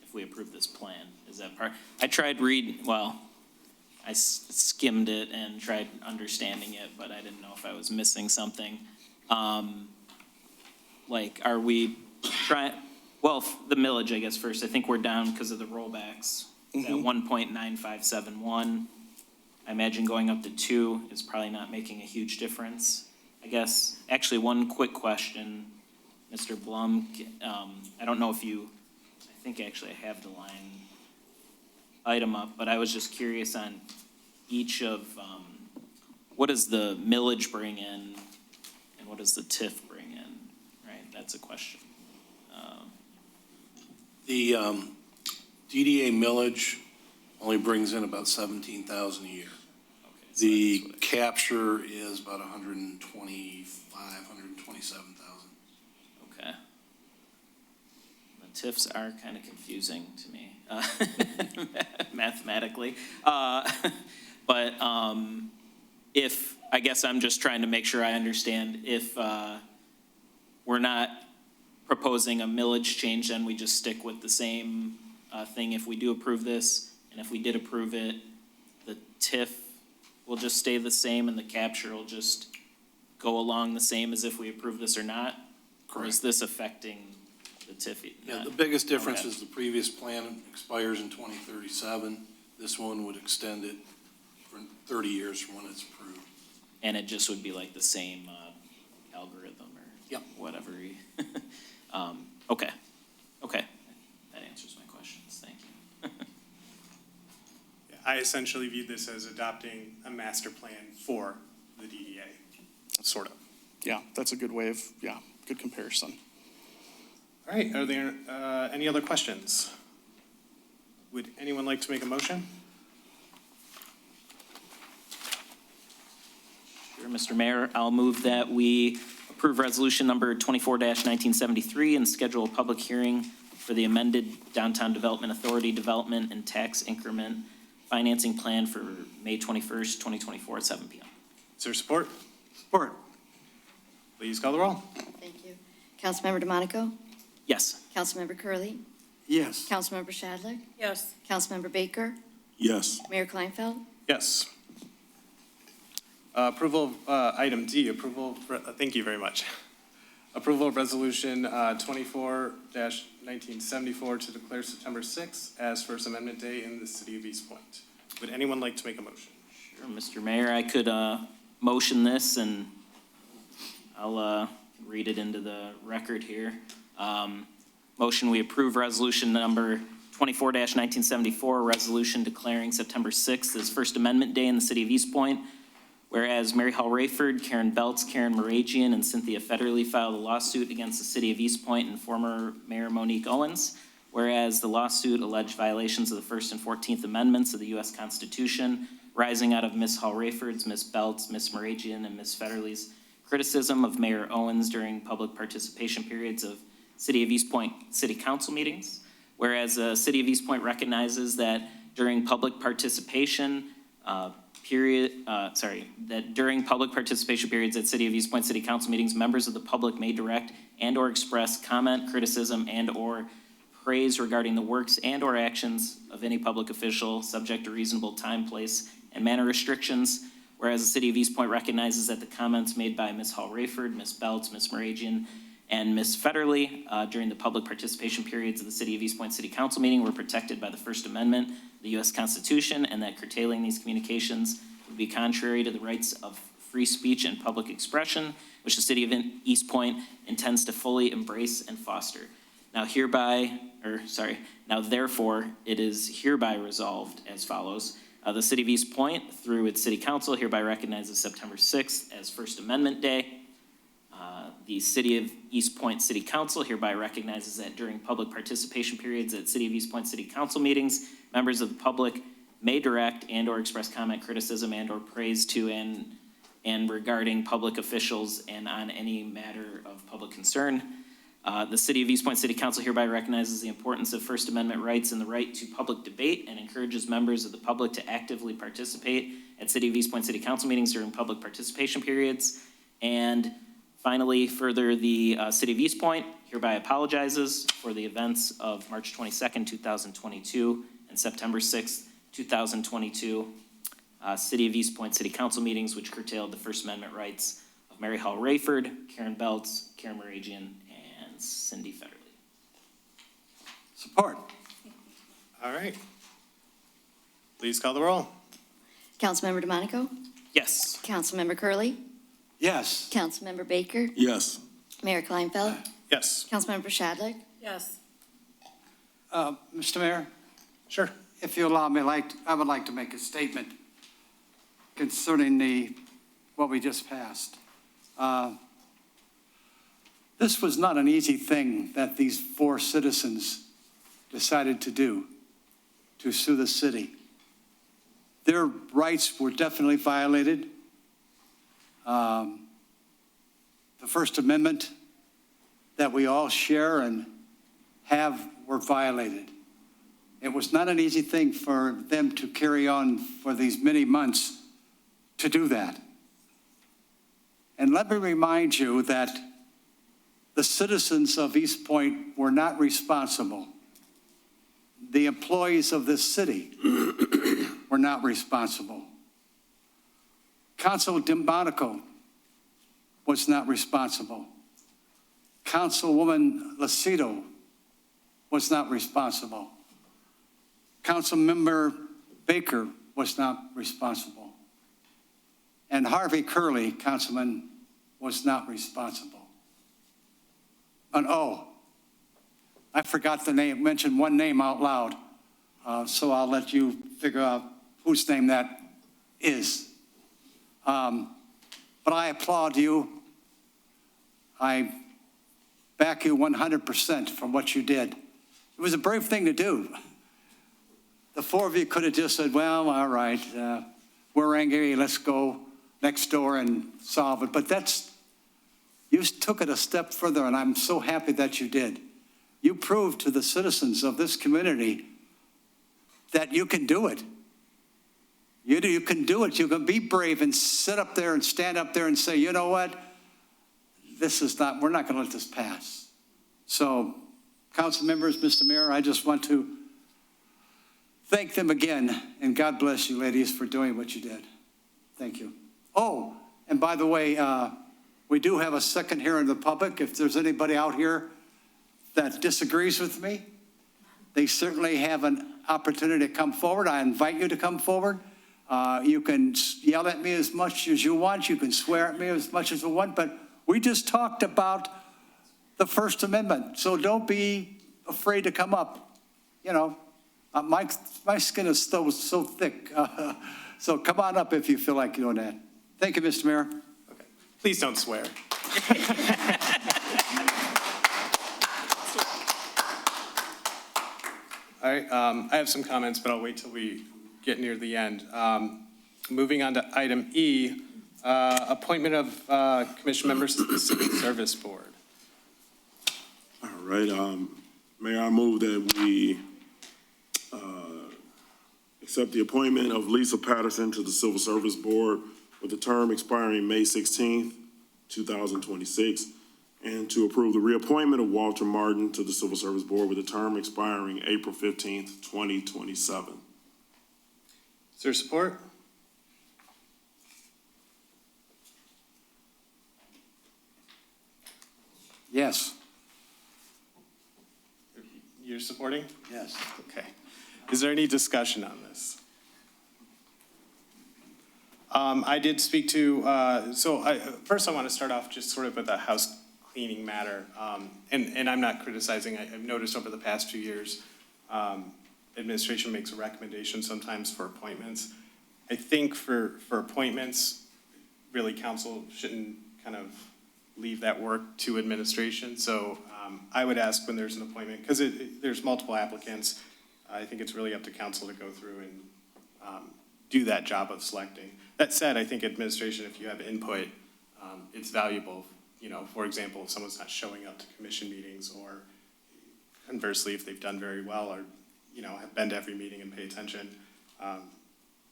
If we approve this plan, is that part? I tried I skimmed it and tried understanding it, but I didn't know if I was missing something. Like, are we trying, well, the millage, I guess, first. I think we're down because of the rollbacks. At 1.9571. I imagine going up to 2 is probably not making a huge difference. I guess, actually, one quick question, Mr. Blum. I don't know if you, I think actually I have the line item up, but I was just curious on each of, what does the millage bring in and what does the TIF bring in, right? That's a question. The DDA millage only brings in about 17,000 a year. Okay, so The that's what capture is about 127,000. Okay. The TIFs are kind of confusing to me, mathematically. But if, I guess I'm just trying to make sure I understand, if we're not proposing a millage change, then we just stick with the same thing if we do approve this, and if we did approve it, the TIF will just stay the same and the capture will just go along the same as if we approve this or not? Or is this affecting the TIF? Yeah, the biggest difference Okay. is the previous plan expires in 2037. This one would extend it for 30 years from when it's approved. And it just would be like the same algorithm or Yep. whatever. Okay, okay. That answers my questions, thank you. I essentially view this as adopting a master plan for the DDA, sort of. Yeah, that's a good way of, good comparison. All right, are there any other questions? Would anyone like to make a motion? Sure, Mr. Mayor, I'll move that we approve resolution number 24-1973 and schedule a public hearing for the amended Downtown Development Authority Development and Tax Increment Financing Plan for May 21st, 2024 at 7 p.m. Is there support? Support. Please call the roll. Thank you. Councilmember DeMonico? Yes. Councilmember Curley, Yes. Councilmember Shadlick? Yes. Councilmember Baker? Yes. Mayor Kleinfeld? Yes. Approval of item D, thank you very much. Approval of resolution 24-1974 to declare September 6th as First Amendment Day in the city of Eastpointe. Would anyone like to make a motion? Sure, Mr. Mayor, I could motion this and I'll read it into the record here. Motion, we approve resolution number 24-1974, a resolution declaring September 6th as First Amendment Day in the city of Eastpointe. Whereas Mary Hall Rayford, Karen Beltz, Karen Moragian, and Cynthia Federley filed a lawsuit against the city of Eastpointe and former Mayor Monique Owens. Whereas the lawsuit alleged violations of the First and 14th Amendments of the U.S. Constitution, rising out of Ms. Hall Rayford's, Ms. Beltz, Ms. Moragian, and Ms. Federley's criticism of Mayor Owens during public participation periods of City of Eastpointe City Council meetings. Whereas the City of Eastpointe recognizes that during public participation that during public participation periods at City of Eastpointe City Council meetings, members of the public may direct and/or express comment, criticism, and/or praise regarding the works and/or actions of any public official, subject to reasonable time, place, and manner restrictions. Whereas the City of Eastpointe recognizes that the comments made by Ms. Hall-Rayford, Ms. Beltz, Ms. Moragian, and Ms. Federley during the public participation periods of the City of Eastpointe City Council meeting were protected by the First Amendment, the U.S. Constitution, and that curtailing these communications would be contrary to the rights of free speech and public expression, which the City of Eastpointe intends to fully embrace and foster. Now therefore, it is hereby resolved as follows. The City of Eastpointe, through its City Council, hereby recognizes September 6th as First Amendment Day. The City of Eastpointe City Council hereby recognizes that during public participation periods at City of Eastpointe City Council meetings, members of the public may direct and/or express comment, criticism, and/or praise to and regarding public officials and on any matter of public concern. The City of Eastpointe City Council hereby recognizes the importance of First Amendment rights and the right to public debate and encourages members of the public to actively participate at City of Eastpointe City Council meetings during public participation periods. And finally, further, the City of Eastpointe hereby apologizes for the events of March 22nd, 2022 and September 6th, 2022 City of Eastpointe City Council meetings, which curtailed the First Amendment rights of Mary Hall-Rayford, Karen Beltz, Karen Moragian, and Cindy Federley. Support. All right. Please call the roll. Councilmember DeMonico? Yes. Councilmember Curley, Yes. Councilmember Baker? Yes. Mayor Kleinfeld? Yes. Councilmember Shadlick? Yes. Mr. Mayor, Sure. if you allow me, I would like to make a statement concerning what we just passed. This was not an easy thing that these 4 citizens decided to do, to sue the city. Their rights were definitely violated. The First Amendment that we all share and have were violated. It was not an easy thing for them to carry on for these many months to do that. And let me remind you that the citizens of Eastpointe were not responsible. The employees of this city were not responsible. Council DeMonico was not responsible. Councilwoman Lucido was not responsible. Councilmember Baker was not responsible. And Harvey Curley, councilman, was not responsible. And I forgot the name, mention one name out loud, so I'll let you figure out whose name that is. But I applaud you. I back you 100% for what you did. It was a brave thing to do. The 4 of you could have just said, well, all right, we're angry, let's go next door and solve it. But you took it a step further, and I'm so happy that you did. You proved to the citizens of this community that you can do it. You can do it. You can be brave and sit up there and stand up there and say, you know what? We're not going to let this pass. So, council members, Mr. Mayor, I just want to thank them again, and God bless you, ladies, for doing what you did. Thank you. Oh, and by the way, we do have a second hearing of the public. If there's anybody out here that disagrees with me, they certainly have an opportunity to come forward. I invite you to come forward. You can yell at me as much as you want. You can swear at me as much as you want, but we just talked about the First Amendment, so don't be afraid to come up. You know, my skin is still so thick, so come on up if you feel like doing that. Thank you, Mr. Mayor. Okay. Please don't swear. All right, I have some comments, but I'll wait till we get near the end. Moving on to item E, appointment of commission members to the Civic Service Board. All right, Mayor, I move that we accept the appointment of Lisa Patterson to the Civil Service Board with a term expiring May 16th, 2026, and to approve the reappointment of Walter Martin to the Civil Service Board with a term expiring April 15th, 2027. Is there support? Yes. You're supporting? Yes. Okay. Is there any discussion on this? I did speak to, first I want to start off just sort of with a house cleaning matter. And I'm not criticizing. I've noticed over the past few years, administration makes a recommendation sometimes for appointments. I think for appointments, really council shouldn't kind of leave that work to administration. So I would ask when there's an appointment, because there's multiple applicants, I think it's really up to council to go through and do that job of selecting. That said, I think administration, if you have input, it's valuable. You know, for example, if someone's not showing up to commission meetings, or conversely, if they've done very well or, you know, have been to every meeting and pay attention,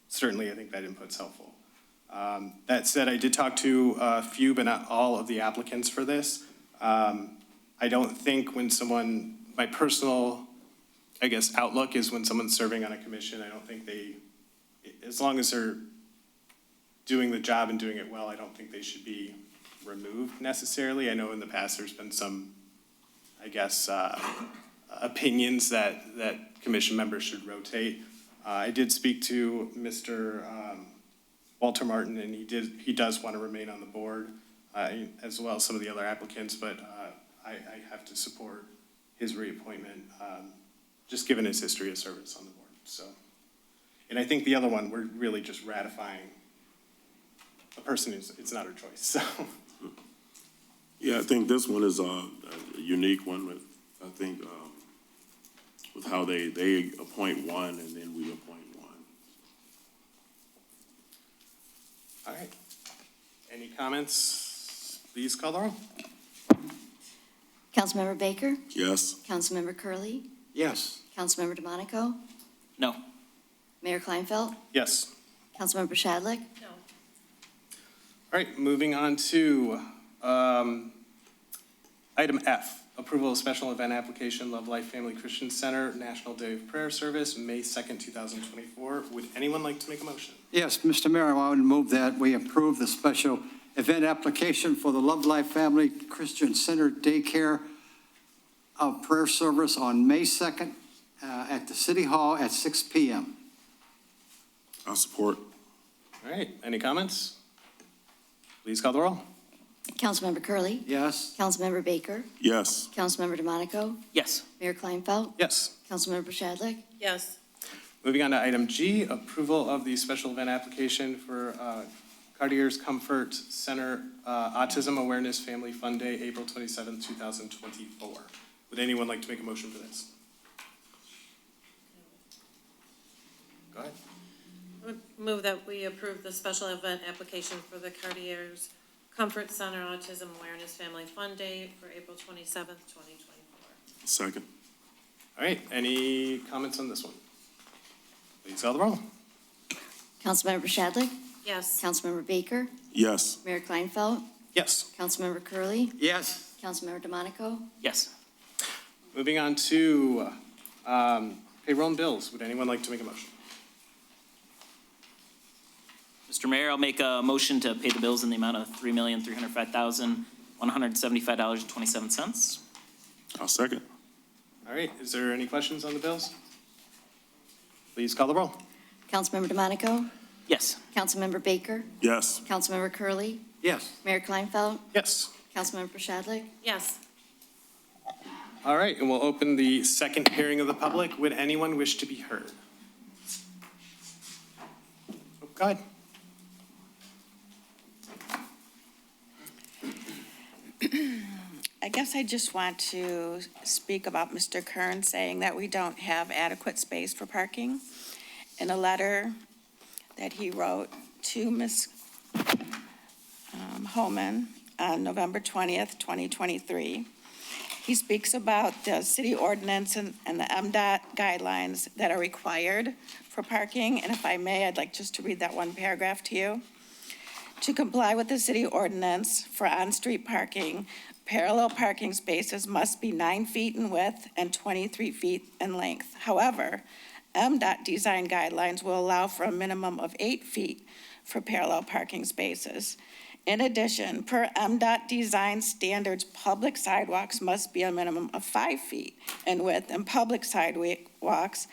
certainly I think that input's helpful. That said, I did talk to a few, but not all of the applicants for this. I don't think when someone, my personal, I guess, outlook is when someone's serving on a commission, I don't think they, as long as they're doing the job and doing it well, I don't think they should be removed necessarily. I know in the past there's been some, I guess, opinions that commission members should rotate. I did speak to Mr. Walter Martin, and he does want to remain on the board, as well as some of the other applicants, but I have to support his reappointment, just given his history of service on the board. So, and I think the other one, we're really just ratifying a person who's, it's not her choice, so. Yeah, I think this one is a unique one with, I think, with how they appoint one and then we appoint one. All right. Any comments? Please call the roll. Councilmember Baker? Yes. Councilmember Curley, Yes. Councilmember DeMonico? No. Mayor Kleinfeld? Yes. Councilmember Shadlick? No. All right, moving on to item F, approval of special event application, Love Life Family Christian Center, National Day of Prayer Service, May 2nd, 2024. Would anyone like to make a motion? Yes, Mr. Mayor, I would move that we approve the special event application for the Love Life Family Christian Center Daycare of Prayer Service on May 2nd at the City Hall at 6 p.m. I'll support. All right, any comments? Please call the roll. Councilmember Curley, Yes. Councilmember Baker? Yes. Councilmember DeMonico? Yes. Mayor Kleinfeld? Yes. Councilmember Shadlick? Yes. Moving on to item G, approval of the special event application for Cartier's Comfort Center Autism Awareness Family Fun Day, April 27th, 2024. Would anyone like to make a motion for this? Go ahead. I would move that we approve the special event application for the Cartier's Comfort Center Autism Awareness Family Fun Day for April 27th, 2024. Second. All right, any comments on this one? Please call the roll. Councilmember Shadlick? Yes. Councilmember Baker? Yes. Mayor Kleinfeld? Yes. Councilmember Curley, Yes. Councilmember DeMonico? Yes. Moving on to payroll and bills. Would anyone like to make a motion? Mr. Mayor, I'll make a motion to pay the bills in the amount of $3,305,175.27. I'll second. All right, is there any questions on the bills? Please call the roll. Councilmember DeMonico? Yes. Councilmember Baker? Yes. Councilmember Curley, Yes. Mayor Kleinfeld? Yes. Councilmember Shadlick? Yes. All right, and we'll open the second hearing of the public. Would anyone wish to be heard? Oh, go ahead. I guess I just want to speak about Mr. Kern saying that we don't have adequate space for parking. In a letter that he wrote to Ms. Homan on November 20th, 2023, He speaks about the city ordinance and the MDOT guidelines that are required for parking. And if I may, I'd like just to read that one paragraph to you. To comply with the city ordinance for on-street parking, parallel parking spaces must be 9 feet in width and 23 feet in length. However, MDOT design guidelines will allow for a minimum of 8 feet for parallel parking spaces. In addition, per MDOT design standards, public sidewalks must be a minimum of 5 feet in width, and public sidewalks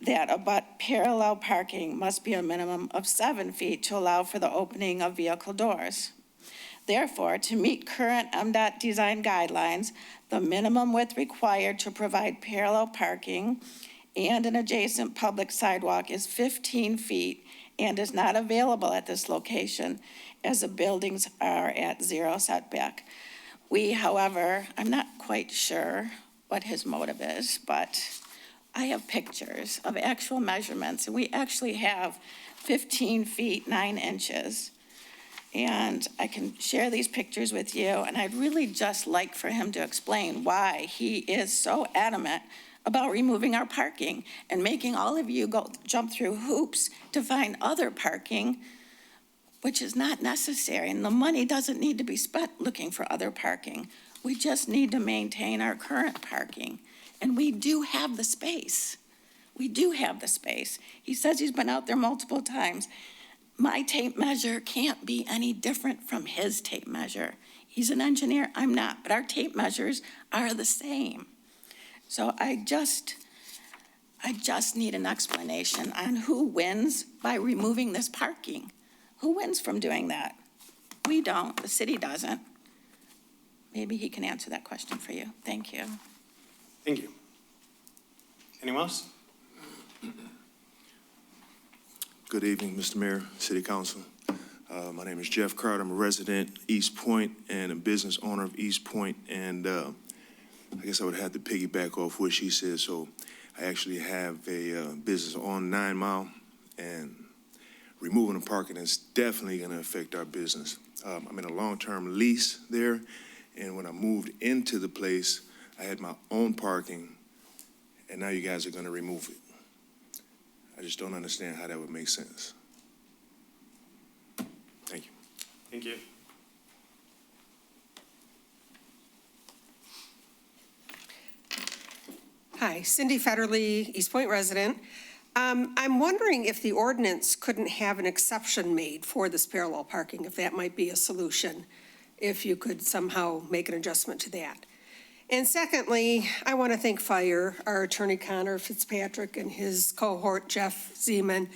that abut parallel parking must be a minimum of 7 feet to allow for the opening of vehicle doors. Therefore, to meet current MDOT design guidelines, the minimum width required to provide parallel parking and an adjacent public sidewalk is 15 feet and is not available at this location as the buildings are at 0 setback. We, however, I'm not quite sure what his motive is, but I have pictures of actual measurements, and we actually have 15 feet, 9 inches. And I can share these pictures with you, and I'd really just like for him to explain why he is so adamant about removing our parking and making all of you jump through hoops to find other parking, which is not necessary, and the money doesn't need to be spent looking for other parking. We just need to maintain our current parking, and we do have the space. We do have the space. He says he's been out there multiple times. My tape measure can't be any different from his tape measure. He's an engineer, I'm not, but our tape measures are the same. So I just need an explanation on who wins by removing this parking. Who wins from doing that? We don't, the city doesn't. Maybe he can answer that question for you. Thank you. Thank you. Anyone else? Good evening, Mr. Mayor, City Council. My name is Jeff Carter. I'm a resident Eastpointe and a business owner of Eastpointe. And I guess I would have to piggyback off what she said. So I actually have a business on 9 Mile, and removing the parking is definitely going to affect our business. I'm in a long-term lease there, and when I moved into the place, I had my own parking, and now you guys are going to remove it. I just don't understand how that would make sense. Thank you. Thank you. Hi, Cindy Federle, Eastpointe resident. I'm wondering if the ordinance couldn't have an exception made for this parallel parking, if that might be a solution, if you could somehow make an adjustment to that. And secondly, I want to thank Fire, our attorney Connor Fitzpatrick and his cohort Jeff Zeman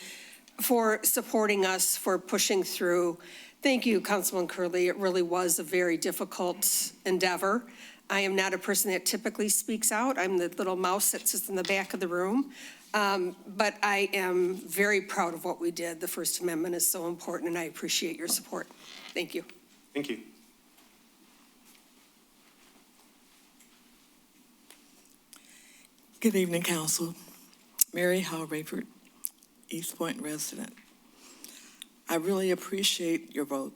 for supporting us, for pushing through. Thank you, Councilman Curley. It really was a very difficult endeavor. I am not a person that typically speaks out. I'm the little mouse that sits in the back of the room. But I am very proud of what we did. The First Amendment is so important, and I appreciate your support. Thank you. Thank you. Good evening, Council. Mary Howell Rayford, Eastpointe resident. I really appreciate your vote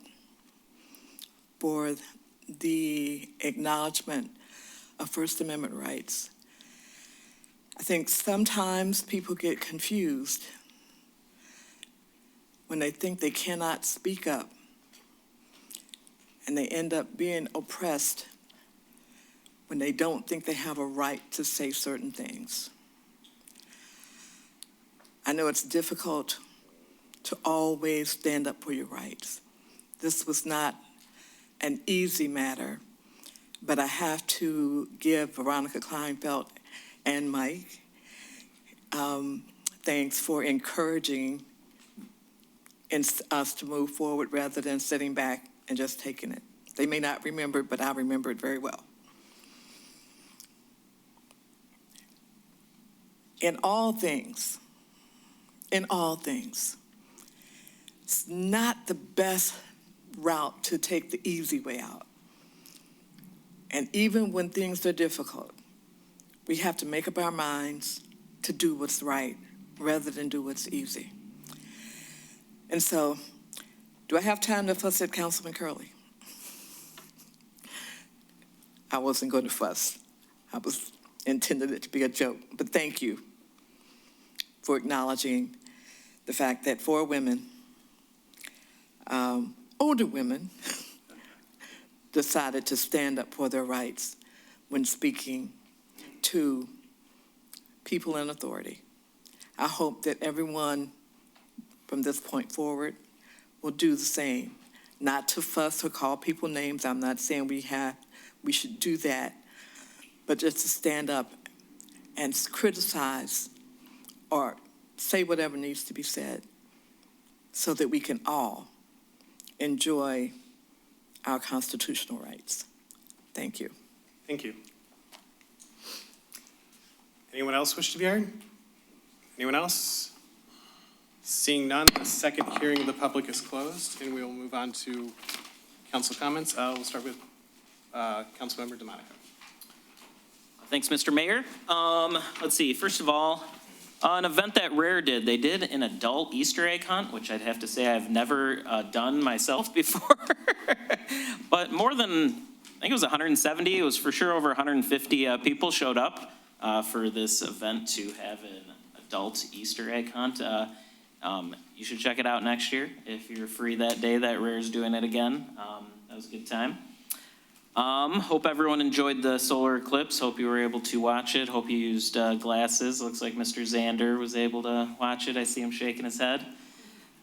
for the acknowledgement of First Amendment rights. I think sometimes people get confused when they think they cannot speak up, and they end up being oppressed when they don't think they have a right to say certain things. I know it's difficult to always stand up for your rights. This was not an easy matter, but I have to give Veronica Kleinfeld and Mike thanks for encouraging us to move forward rather than sitting back and just taking it. They may not remember it, but I remember it very well. In all things, it's not the best route to take the easy way out. And even when things are difficult, we have to make up our minds to do what's right rather than do what's easy. And so, do I have time to fuss at Councilman Curley? I wasn't going to fuss. I was intended it to be a joke, but thank you for acknowledging the fact that 4 women, older women, decided to stand up for their rights when speaking to people in authority. I hope that everyone from this point forward will do the same, not to fuss or call people names. I'm not saying we should do that, but just to stand up and criticize or say whatever needs to be said so that we can all enjoy our constitutional rights. Thank you. Thank you. Anyone else wish to be heard? Anyone else? Seeing none, the second hearing of the public is closed, and we will move on to council comments. We'll start with Councilmember DeMonico. Thanks, Mr. Mayor. Let's see, first of all, an event that Rare did, they did an adult Easter egg hunt, which I'd have to say I've never done myself before. But more than, I think it was 170, it was for sure over 150 people showed up for this event to have an adult Easter egg hunt. You should check it out next year if you're free that day that Rare's doing it again. That was a good time. Hope everyone enjoyed the solar eclipse. Hope you were able to watch it. Hope you used glasses. Looks like Mr. Zander was able to watch it. I see him shaking his head.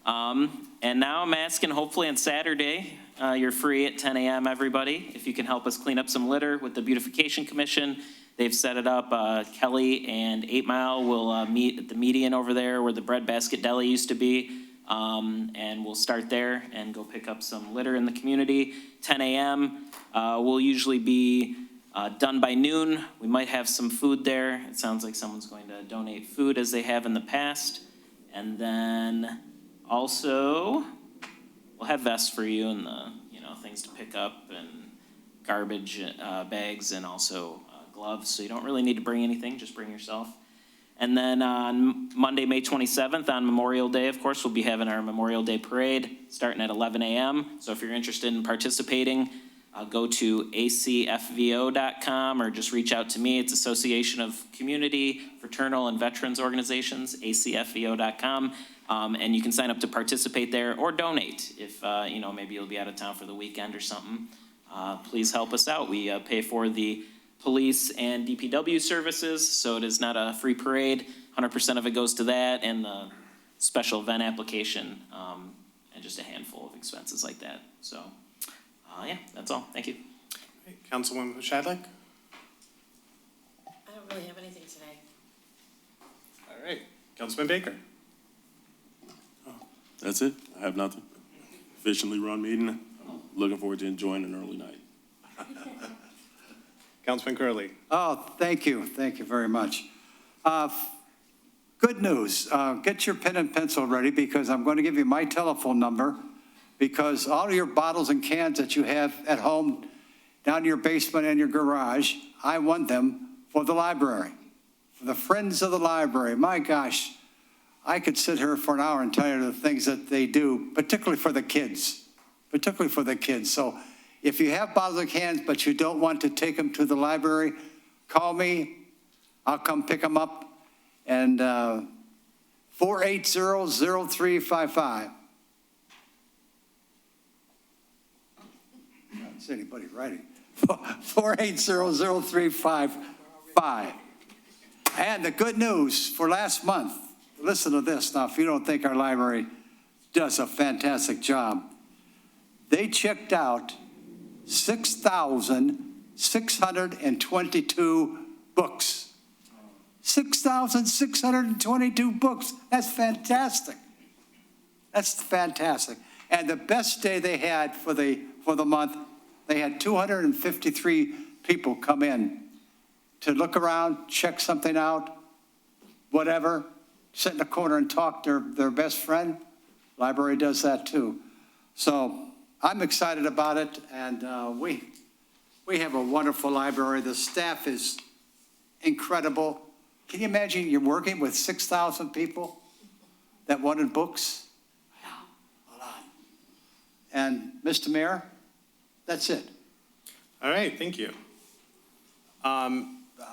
And now I'm asking, hopefully on Saturday, you're free at 10 a.m., everybody. If you can help us clean up some litter with the Beautification Commission. They've set it up. Kelly and 8 Mile will meet at the median over there where the Breadbasket Deli used to be. And we'll start there and go pick up some litter in the community. 10 a.m. We'll usually be done by noon. We might have some food there. It sounds like someone's going to donate food as they have in the past. And then also we'll have vests for you and the, things to pick up and garbage bags and also gloves. So you don't really need to bring anything, just bring yourself. And then on Monday, May 27th, on Memorial Day, of course, we'll be having our Memorial Day Parade starting at 11 a.m. So if you're interested in participating, go to acfvo.com or just reach out to me. It's Association of Community, Fraternal, and Veterans Organizations, acfvo.com. And you can sign up to participate there or donate if, maybe you'll be out of town for the weekend or something. Please help us out. We pay for the police and DPW services, so it is not a free parade. 100% of it goes to that and the special event application, and just a handful of expenses like that. So, yeah, that's all. Thank you. Councilwoman Shadlick? I don't really have anything today. All right. Councilman Baker? That's it. I have nothing. Efficiently run meeting. Looking forward to enjoying an early night. Councilman Curley? Oh, thank you. Thank you very much. Good news. Get your pen and pencil ready because I'm going to give you my telephone number because all of your bottles and cans that you have at home, down in your basement and your garage, I want them for the library, for the Friends of the Library. My gosh, I could sit here for an hour and tell you the things that they do, particularly for the kids, So if you have bottles and cans, but you don't want to take them to the library, call me. I'll come pick them up. And 480-0355. I don't see anybody writing. 480-0355. And the good news for last month, listen to this. Now, if you don't think our library does a fantastic job, they checked out 6,622 books. 6,622 books. That's fantastic. That's fantastic. And the best day they had for the month, they had 253 people come in to look around, check something out, whatever, sit in the corner and talk to their best friend. Library does that too. So I'm excited about it, and we have a wonderful library. The staff is incredible. Can you imagine you're working with 6,000 people that wanted books? Yeah, a lot. And Mr. Mayor, that's it. All right, thank you.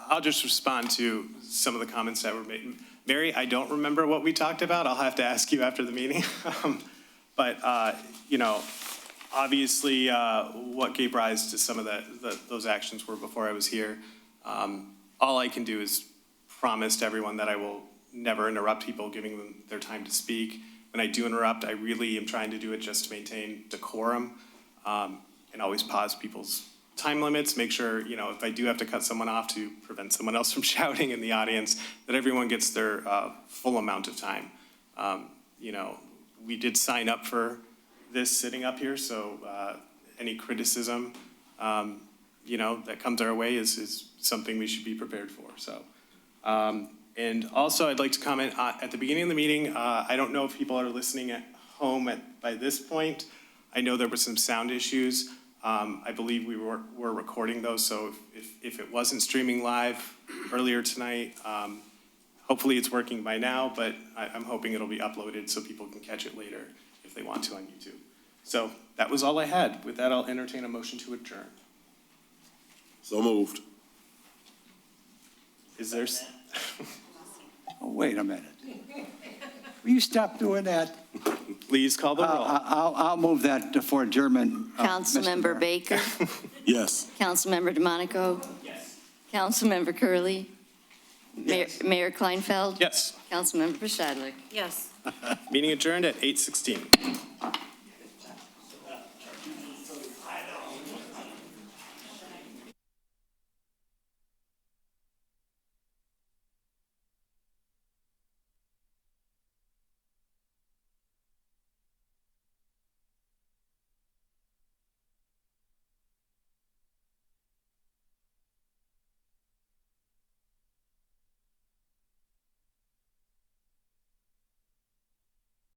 I'll just respond to some of the comments that were made. Mary, I don't remember what we talked about. I'll have to ask you after the meeting. But, obviously, what gave rise to some of those actions were before I was here. All I can do is promise to everyone that I will never interrupt people, giving them their time to speak. When I do interrupt, I really am trying to do it just to maintain decorum, and always pause people's time limits, make sure, if I do have to cut someone off to prevent someone else from shouting in the audience, that everyone gets their full amount of time. We did sign up for this sitting up here, so any criticism, that comes our way is something we should be prepared for, so. And also, I'd like to comment, at the beginning of the meeting, I don't know if people are listening at home by this point. I know there were some sound issues. I believe we were recording those, so if it wasn't streaming live earlier tonight, hopefully it's working by now, but I'm hoping it'll be uploaded so people can catch it later if they want to on YouTube. So that was all I had. With that, I'll entertain a motion to adjourn. So moved. Is there? Oh, wait a minute. Will you stop doing that? Please call the roll. I'll move that for adjournment. Councilmember Baker, Yes. Councilmember DeMonico. Yes. Councilmember Curley. Mayor Kleinfeld. Yes. Councilmember Pichadlik. Yes. Meeting adjourned at 8:16.